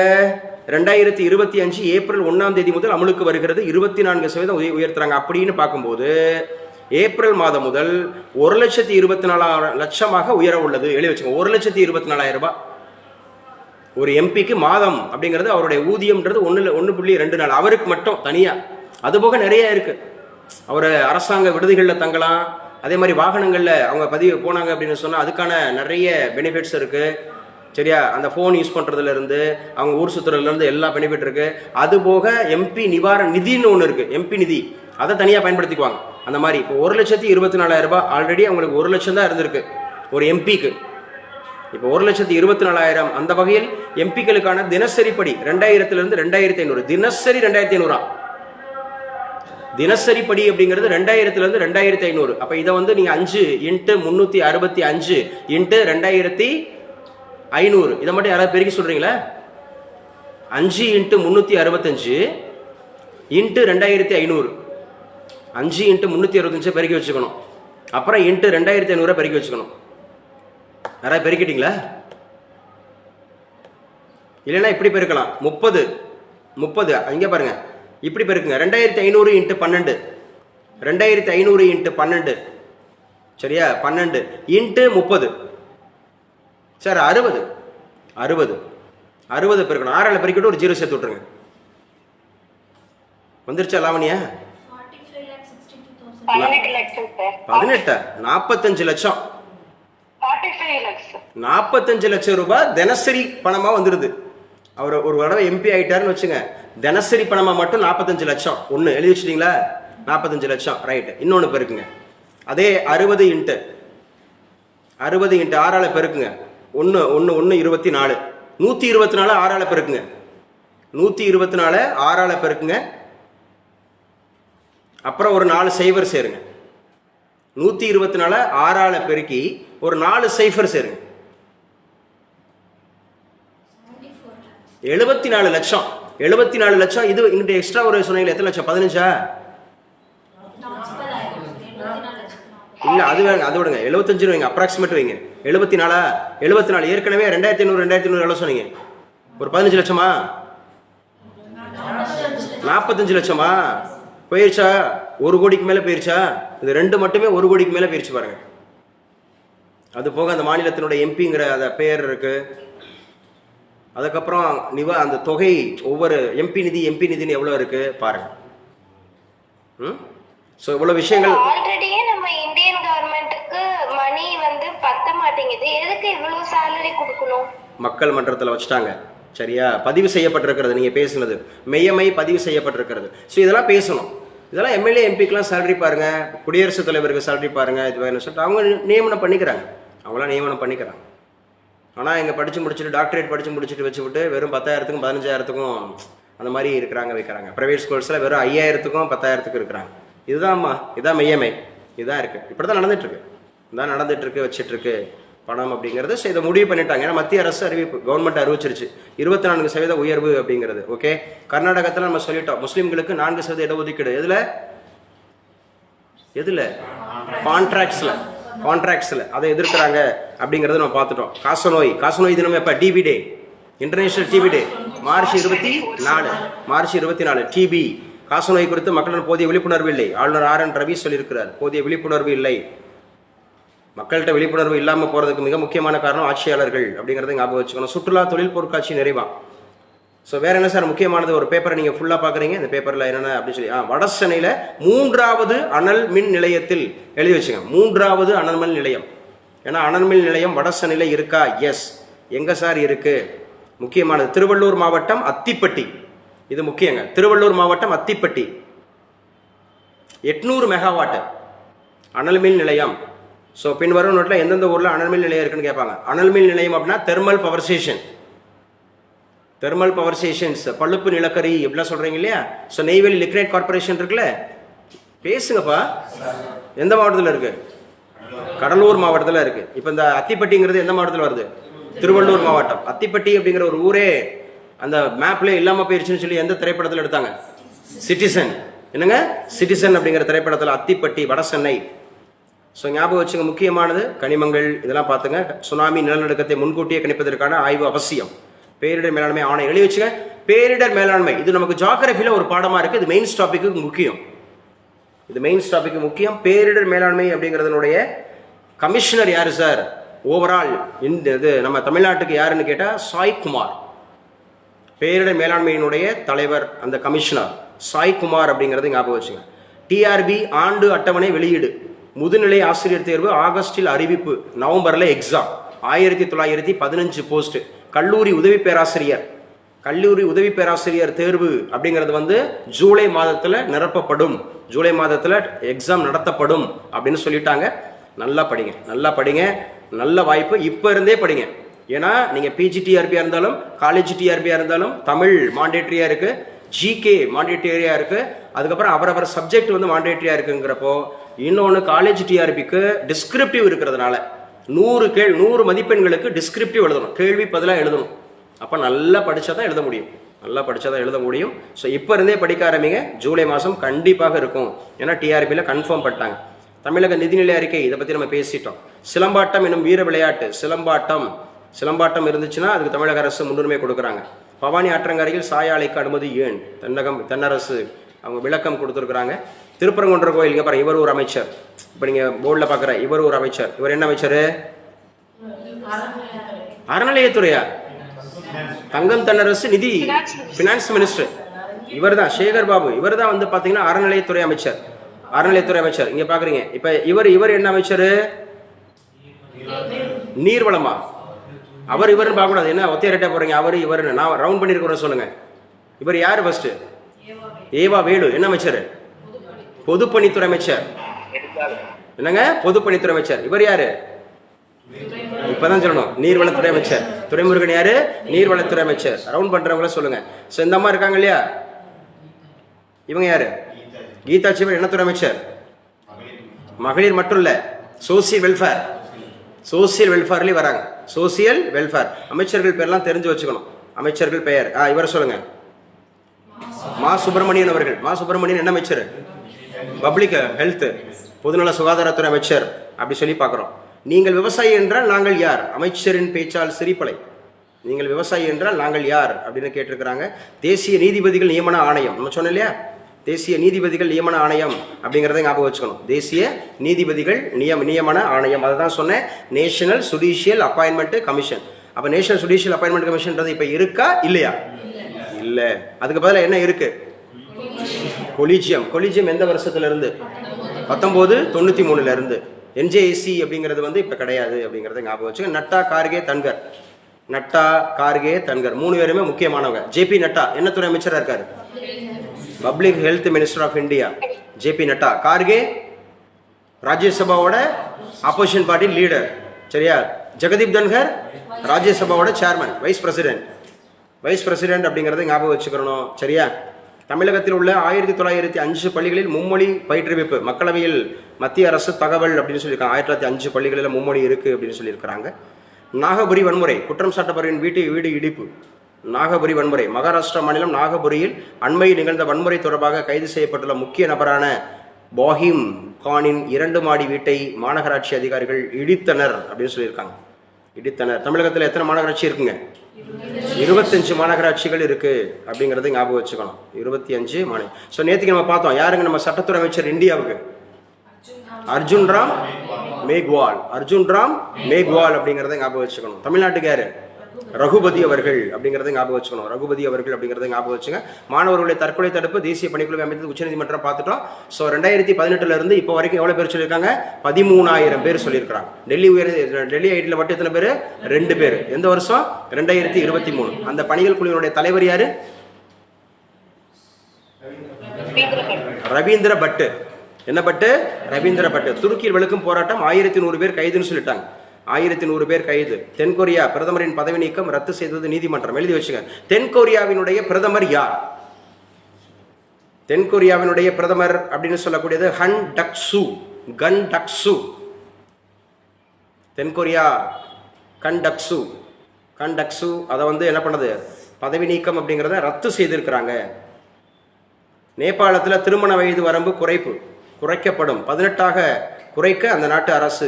2025 ஏப்ரல் 1ஆம் தேதி முதல் அமலுக்கு வருகிறது. 24% உயர்த்துறாங்க. அப்படின்னு பார்க்கும்போது ஏப்ரல் மாதம் முதல் 1,24,00,000 உயர உள்ளது. எழுதி வச்சுங்க. 1,24,000 ரூபாய் ஒரு எம்பிக்கு மாதம் அப்படிங்கிறது அவருடைய ஊதியம்ன்றது 1.24 அவருக்கு மட்டும் தனியா. அதுபோக நிறைய இருக்கு. அவர் அரசாங்க விடுதிகளில் தங்கலாம். அதே மாதிரி வாகனங்களில் அவங்க பதிவு போனாங்க அப்படின்னு சொன்னால் அதுக்கான நிறைய பெனிஃபிட்ஸ் இருக்கு. சரியா, அந்த ஃபோன் யூஸ் பண்ணுறதுல இருந்து அவங்க ஊர் சுற்றுறதுல இருந்து எல்லா பெனிஃபிட் இருக்கு. அதுபோக எம்பி நிவாரண நிதின்னு ஒன்று இருக்கு, எம்பி நிதி, அதை தனியாக பயன்படுத்திக்குவாங்க. அந்த மாதிரி இப்போ 1,24,000 ரூபாய் ஆல்ரெடி அவங்களுக்கு 1 லட்சம் தான் இருந்திருக்கு ஒரு எம்பிக்கு. இப்போ 1,24,000 அந்த வகையில் எம்பிக்களுக்கான தினசரி படி 2000 2,500 தினசரி 2,500 தினசரி படி அப்படிங்கிறது 2000 2,500. அப்போ இதை வந்து நீங்கள் 5 × 365 × 2,500 இதை மட்டும் யாராவது பெருக்கி சொல்றீங்களா? 5 × 365 × 2,500 5 × 365 பெருக்கி வச்சுக்கணும். அப்புறம் × 2,500 பெருக்கி வச்சுக்கணும். யாராவது பெருக்கிட்டீங்களா? இல்லைன்னா இப்படி பெருக்கலாம். 30 இங்கே பாருங்க, இப்படி பெருக்குங்க. 2,500 × 12 2,500 × 12 சரியா, 12 × 30 சார் 60 பெருக்கணும். 6 பெருக்கிட்டு ஒரு 0 சேர்த்து விட்டுருங்க. வந்துருச்சா லாவணியா? 18 லட்சம் சார். 18 45 லட்சம் 45 லட்சம் ரூபாய் தினசரி பணமா வந்துருது. அவர் ஒரு தடவை எம்பி ஆயிட்டாருன்னு வச்சுங்க, தினசரி பணமா மட்டும் 45 லட்சம். ஒன்று எழுதி வச்சுட்டீங்களா? 45 லட்சம் ரைட்டு. இன்னொன்று பெருக்குங்க. அதே 60 × 6 பெருக்குங்க. 1 24 124 6 பெருக்குங்க. 124 6 பெருக்குங்க. அப்புறம் ஒரு 4 0 சேருங்க. 124 6 பெருக்கி ஒரு 4 0 சேருங்க. 74 லட்சம். 74 லட்சம். இது இங்கிட்ட எக்ஸ்ட்ரா ஒரு சொன்னீங்களா? எத்தனை லட்சம்? 15 இல்ல, அது வேங்க, அது விடுங்க. 75 வைங்க, அப்ராக்சிமேட் வைங்க. 74 ஏற்கனவே 2,500 எவ்வளோ சொன்னீங்க? ஒரு 15 லட்சமா? 45 லட்சமா? போயிருச்சா? 1 கோடிக்கு மேலே போயிருச்சா? இது 2 மட்டுமே 1 கோடிக்கு மேலே போயிருச்சு பாருங்க. அது போக அந்த மாநிலத்தினுடைய எம்பிங்கிற அந்த பெயர் இருக்கு. அதுக்கப்புறம் அந்த தொகை ஒவ்வொரு எம்பி நிதின்னு எவ்வளோ இருக்கு பாருங்க. ஸோ இவ்வளோ விஷயங்கள். ஆல்ரெடியே நம்ம இந்தியன் கவர்மெண்ட்டுக்கு மணி வந்து பத்த மாட்டேங்குது. எதுக்கு இவ்வளவு சேலரி கொடுக்கணும்? மக்கள் மன்றத்தில் வச்சுட்டாங்க. சரியா, பதிவு செய்யப்பட்டிருக்கிறது. நீங்கள் பேசுனது மெய்யமை பதிவு செய்யப்பட்டிருக்கிறது. ஸோ இதெல்லாம் பேசணும். இதெல்லாம் எம்எல்ஏ எம்பிக்கெலாம் சேலரி பாருங்க, குடியரசுத் தலைவருக்கு சேலரி பாருங்க. இது வேணும்னு சொல்லிட்டு அவங்க நியமனம் பண்ணிக்கிறாங்க. அவங்களாம் நியமனம் பண்ணிக்கிறாங்க. ஆனால் இங்கே படித்து முடிச்சுட்டு டாக்டரேட் படித்து முடிச்சுட்டு வச்சுவிட்டு வெறும் 10,000க்கும் 15,000க்கும் அந்த மாதிரி வைக்கிறாங்க. ப்ரைவேட் ஸ்கூல்ஸில் வெறும் 5,000க்கும் 10,000க்கும் இருக்கிறாங்க. இதுதான்மா, இதான் மெய்யமை, இதான் இருக்குது. இப்படி தான் நடந்துட்டுருக்கு வச்சிட்ருக்கு பணம் அப்படிங்கிறது. ஸோ இதை முடிவு பண்ணிட்டாங்க. ஏன்னா மத்திய அரசு கவர்மெண்ட் அறிவிச்சிருச்சு 24% உயர்வு அப்படிங்கிறது. ஓகே, கர்நாடகத்தில் நம்ம சொல்லிட்டோம் முஸ்லீம்களுக்கு 4% இடஒதுக்கீடு. எதில் கான்ட்ராக்ட்ஸில் அதை எதிர்க்கிறாங்க அப்படிங்கிறத நம்ம பார்த்துட்டோம். காசநோய் தினம் எப்போ? டிபி டே, இன்டர்நேஷனல் டிபி டே, மார்ச் 24 டிபி. காசநோய் குறித்து மக்களிடம் போதிய விழிப்புணர்வு இல்லை. ஆளுநர் RN ரவி சொல்லியிருக்கிறார், போதிய விழிப்புணர்வு இல்லை. மக்கள்கிட்ட விழிப்புணர்வு இல்லாமல் போகிறதுக்கு மிக முக்கியமான காரணம் ஆட்சியாளர்கள் அப்படிங்கிறத ஞாபகம் வச்சுக்கணும். சுற்றுலா தொழில் பொருட்காட்சி நிறைவா. ஸோ வேறு என்ன சார் முக்கியமானது? ஒரு பேப்பரை நீங்கள் ஃபுல்லாக பார்க்குறீங்க. இந்த பேப்பரில் என்னென்ன அப்படின்னு சொல்லி வட சென்னையில் 3வது அனல் மின் நிலையத்தில் எழுதி வச்சுங்க. 3வது அனல் மின் நிலையம். ஏன்னா அனல் மின் நிலையம் வட சென்னையில் இருக்கா? எஸ். எங்கே சார் இருக்குது? முக்கியமானது திருவள்ளூர் மாவட்டம் அத்திப்பட்டி. இது முக்கியங்க. திருவள்ளூர் மாவட்டம் அத்திப்பட்டி 800 மெகாவாட் அனல் மின் நிலையம். ஸோ பின்வரும் நோட்டில் எந்தெந்த ஊரில் அனல் மின் நிலையம் இருக்குன்னு கேட்பாங்க. அனல் மின் நிலையம் அப்படின்னா thermal power station. Thermal power stations, பழுப்பு நிலக்கரி இப்படிலாம் சொல்கிறீங்க இல்லையா? ஸோ நெய்வேலி லிக்னைட் கார்பரேஷன் இருக்குல்ல, பேசுங்கப்பா. எந்த மாவட்டத்தில் இருக்குது? கடலூர் மாவட்டத்தில் இருக்குது. இப்போ இந்த அத்திப்பட்டிங்கிறது எந்த மாவட்டத்தில் வருது? திருவள்ளூர் மாவட்டம். அத்திப்பட்டி அப்படிங்கிற ஒரு ஊரே அந்த மேப்லேயே இல்லாமல் போயிடுச்சுன்னு சொல்லி எந்த திரைப்படத்தில் எடுத்தாங்க? சிட்டிசன். என்னங்க சிட்டிசன் அப்படிங்கிற திரைப்படத்தில் அத்திப்பட்டி, வட சென்னை. ஸோ ஞாபகம் வச்சுங்க, முக்கியமானது கனிமங்கள் இதெல்லாம் பார்த்துங்க. சுனாமி நிலநடுக்கத்தை முன்கூட்டியே கணிப்பதற்கான ஆய்வு அவசியம். பேரிடர் மேலாண்மை ஆணை எழுதி வச்சுங்க. பேரிடர் மேலாண்மை இது நமக்கு ஜியோகிராஃபியில் ஒரு பாடமாக இருக்குது. இது மெயின்ஸ் டாபிக்கு முக்கியம். இது மெயின்ஸ் டாபிக் முக்கியம். பேரிடர் மேலாண்மை அப்படிங்கிறதுனுடைய கமிஷனர் யாரு சார்? ஓவரால் இது நம்ம தமிழ்நாட்டுக்கு யாருன்னு கேட்டால் சாய்குமார். பேரிடர் மேலாண்மையினுடைய தலைவர் அந்த கமிஷனர் சாய்குமார் அப்படிங்கிறது ஞாபகம் வச்சுங்க. டிஆர்பி ஆண்டு அட்டவணை வெளியீடு. முதுநிலை ஆசிரியர் தேர்வு ஆகஸ்டில் அறிவிப்பு, நவம்பரில் எக்ஸாம். 1915 போஸ்ட். கல்லூரி உதவி பேராசிரியர் தேர்வு அப்படிங்கிறது ஜூலை மாதத்தில் நிரப்பப்படும். ஜூலை மாதத்தில் எக்ஸாம் நடத்தப்படும் அப்படின்னு சொல்லிட்டாங்க. நல்லா படிங்க. நல்ல வாய்ப்பு இப்போ இருந்தே படிங்க. ஏன்னா நீங்கள் பிஜி டிஆர்பியாக இருந்தாலும் காலேஜ் டிஆர்பியாக இருந்தாலும் தமிழ் மாண்டேட்ரியாக இருக்குது, ஜிகே மாண்டேட்ரியாக இருக்குது, அதுக்கப்புறம் அவரவர் சப்ஜெக்ட் மாண்டேட்ரியாக இருக்குங்கிறப்போ இன்னொன்று காலேஜ் டிஆர்பிக்கு டிஸ்கிரிப்டிவ் இருக்கிறதுனால 100 மதிப்பெண்களுக்கு டிஸ்கிரிப்டிவ் எழுதணும், கேள்வி பதிலாக எழுதணும். அப்போ நல்லா படித்தா தான் எழுத முடியும். ஸோ இப்போ இருந்தே படிக்க ஆரம்பிங்க. ஜூலை மாதம் கண்டிப்பாக இருக்கும். ஏன்னா டிஆர்பியில் கன்ஃபார்ம் பண்ணிட்டாங்க. தமிழக நிதிநிலை அறிக்கை இதை பற்றி நம்ம பேசிட்டோம். சிலம்பாட்டம் என்னும் வீர விளையாட்டு, சிலம்பாட்டம் இருந்துச்சுன்னா அதுக்கு தமிழக அரசு முன்னுரிமை கொடுக்குறாங்க. பவானி ஆற்றங்கரையில் சாயாலைக்கு அனுமதி ஏன்? தென்னரசு அவங்க விளக்கம் கொடுத்துருக்குறாங்க. திருப்பரங்குன்ற கோயில் இங்கே பாருங்க, இவர் ஒரு அமைச்சர். இப்போ நீங்கள் போர்டில் பார்க்குற இவர் ஒரு அமைச்சர். இவர் என்ன அமைச்சர்? அறநிலையத்துறையா? தங்கம் தென்னரசு நிதி ஃபினான்ஸ் மினிஸ்டர் இவர் தான். சேகர் பாபு இவர் தான் பார்த்தீங்கன்னா அறநிலையத்துறை அமைச்சர். இங்கே பார்க்குறீங்க. இப்போ இவர் என்ன அமைச்சர்? நீர்வளமா? இவர்னு பார்க்கக்கூடாது. என்ன ஒத்தையரட்டா போகிறீங்க? இவர்னு நான் ரவுண்ட் பண்ணியிருக்கிறோம். சொல்லுங்க, இவர் யார் ஃபர்ஸ்ட்? ஏவா வேலு என்ன அமைச்சர்? பொதுப்பணித்துறை அமைச்சர். என்னங்க பொதுப்பணித்துறை அமைச்சர்? இவர் யாரு? இப்பதான் சொல்லணும், நீர்வளத்துறை அமைச்சர். துரைமுருகன் யாரு? நீர்வளத்துறை அமைச்சர். ரவுண்ட் பண்றவங்கள சொல்லுங்க. ஸோ இந்த அம்மா இருக்காங்க இல்லையா, இவங்க யாரு? கீதா சிவன் என்ன துறை அமைச்சர்? மகளிர் மட்டும் இல்ல, சோசியல் வெல்ஃபேர்லயும் வராங்க. சோசியல் வெல்ஃபேர் அமைச்சர்கள் பேர்லாம் தெரிஞ்சு வச்சுக்கணும். அமைச்சர்கள் பெயர் இவரை சொல்லுங்க. மா சுப்பிரமணியன் அவர்கள். மா சுப்பிரமணியன் என்ன அமைச்சர்? பப்ளிக் ஹெல்த், பொதுநல சுகாதாரத்துறை அமைச்சர். அப்படி சொல்லி பார்க்குறோம். நீங்கள் விவசாயி என்றால் நாங்கள் யார்? அமைச்சரின் பேச்சால் சிரிப்பலை. நீங்கள் விவசாயி என்றால் நாங்கள் யார் அப்படின்னு கேட்டிருக்கிறாங்க. தேசிய நீதிபதிகள் நியமன ஆணையம் நம்ம சொன்னோம் இல்லையா? தேசிய நீதிபதிகள் நியமன ஆணையம் அப்படிங்கிறத ஞாபகம் வச்சுக்கணும். தேசிய நீதிபதிகள் நியமன ஆணையம், அதை தான் சொன்னேன். National judicial appointment commission. அப்போ நேஷனல் ஜுடிஷியல் அப்பாயின்மெண்ட் கமிஷன்றது இப்போ இருக்கா இல்லையா? இல்லை. அதுக்கு பதிலாக என்ன இருக்கு? கொலிஜியம் எந்த வருஷத்துல இருந்து? 1993 இருந்து. என்ஜேசி அப்படிங்கிறது இப்போ கிடையாது அப்படிங்கிறத ஞாபகம் வச்சுக்க. நட்டா கார்கே தன்கர் 3 பேருமே முக்கியமானவங்க. ஜேபி நட்டா என்ன துறை அமைச்சராக இருக்காரு? Public health minister of India. JP Nadda. Kharge ராஜ்யசபாவோட ஆப்போசிஷன் பார்ட்டி லீடர். சரியா? ஜெகதீப் தன்கர் ராஜ்யசபாவோட சேர்மன், வைஸ் பிரசிடென்ட் அப்படிங்கிறத ஞாபகம் வச்சுக்கிறணும். சரியா? தமிழகத்தில் உள்ள 1905 பள்ளிகளில் மும்மொழி பயிற்றுவிப்பு. மக்களவையில் மத்திய அரசு தகவல் அப்படின்னு சொல்லியிருக்காங்க. 1905 பள்ளிகளில் மும்மொழி இருக்குது அப்படின்னு சொல்லியிருக்கிறாங்க. நாகபுரி வன்முறை, குற்றம் சாட்டப்பவரின் வீடு இடிப்பு. நாகபுரி வன்முறை, மகாராஷ்டிரா மாநிலம் நாகபுரியில் அண்மையில் நிகழ்ந்த வன்முறை தொடர்பாக கைது செய்யப்பட்டுள்ள முக்கிய நபரான பாஹிம் கானின் 2 மாடி வீட்டை மாநகராட்சி அதிகாரிகள் இடித்தனர் அப்படின்னு சொல்லியிருக்காங்க. தமிழகத்தில் எத்தனை மாநகராட்சி இருக்குங்க? 25 மாநகராட்சிகள் இருக்கு அப்படிங்கறத ஞாபகம் வச்சுக்கணும். 25 மாநிலம். ஸோ நேற்றுக்கு நம்ம பார்த்தோம், யாருங்க நம்ம சட்டத்துறை அமைச்சர் இந்தியாவுக்கு? அர்ஜுன் ராம் மேக்வால் அப்படிங்கறத ஞாபகம் வச்சுக்கணும். தமிழ்நாட்டுக்கு யாரு? ரகுபதி அவர்கள் அப்படிங்கறத ஞாபகம் வச்சுங்க. மாணவர்களுடைய தற்கொலை தடுப்பு தேசிய பணிக்குழு அமைத்தது உச்சநீதிமன்றம் பார்த்துட்டோம். ஸோ 2018 இருந்து இப்போ வரைக்கும் எவ்வளவு பேர் சொல்லியிருக்காங்க? 13,000 பேர் சொல்லியிருக்காங்க. டெல்லி ஐடியில் மட்டும் எத்தனை பேர்? 2 பேர். எந்த வருஷம்? 2023. அந்த பணிகள் குழுவினுடைய தலைவர் யாரு? ரவீந்திர பட்டு. என்ன பட்டு? ரவீந்திர பட்டு. துருக்கியில் வெளுக்கும் போராட்டம் 1100 பேர் கைதுன்னு சொல்லிட்டாங்க. 1100 பேர் கைது. தென்கொரியா பிரதமரின் பதவி நீக்கம் ரத்து செய்தது நீதிமன்றம். எழுதி வச்சுங்க. தென்கொரியாவினுடைய பிரதமர் யார்? தென்கொரியாவினுடைய பிரதமர் அப்படின்னு சொல்லக்கூடியது ஹன் டக்சு. கன் டக்சு. தென்கொரியா கண்டக்சு அதை என்ன பண்ணது, பதவி நீக்கம் அப்படிங்கிறத ரத்து செய்திருக்கிறாங்க. நேபாளத்தில் திருமண வயது வரம்பு குறைக்கப்படும். 18ஆக குறைக்க அந்த நாட்டு அரசு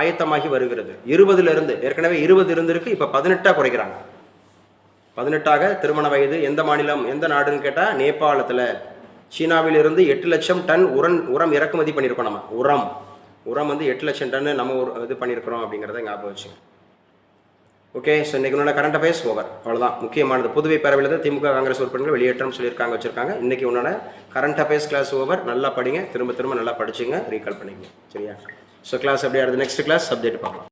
ஆயத்தமாகி வருகிறது. 20 இருந்து, ஏற்கனவே 20 இருந்திருக்கு, இப்போ 18ஆக குறைக்கிறாங்க. 18ஆக திருமண வயது. எந்த மாநிலம், எந்த நாடுன்னு கேட்டால் நேபாளத்தில். சீனாவில் இருந்து 8 லட்சம் டன் உரம் இறக்குமதி பண்ணியிருக்கோம். நம்ம உரம் 8 லட்சம் டன் நம்ம இது பண்ணியிருக்கிறோம் அப்படிங்கிறத ஞாபகம் வச்சுங்க. ஓகே, ஸோ இன்றைக்கு உன்னோட கரண்ட் அஃபேர்ஸ் ஓவர். அவ்வளோதான் முக்கியமானது. புதுவை பேரவையில் திமுக காங்கிரஸ் உறுப்பினர்கள் வெளியேற்றம் சொல்லியிருக்காங்க, வச்சுருக்காங்க. இன்றைக்கி உன்னோட கரண்ட் அஃபேர்ஸ் கிளாஸ் ஓவர். நல்லா படிங்க, திரும்ப நல்லா படிச்சுங்க, ரீகால் பண்ணிங்க. சரியா? ஸோ கிளாஸ் அப்படியே அடுத்த நெக்ஸ்ட் கிளாஸ் சப்ஜெக்ட் பார்க்கலாம்.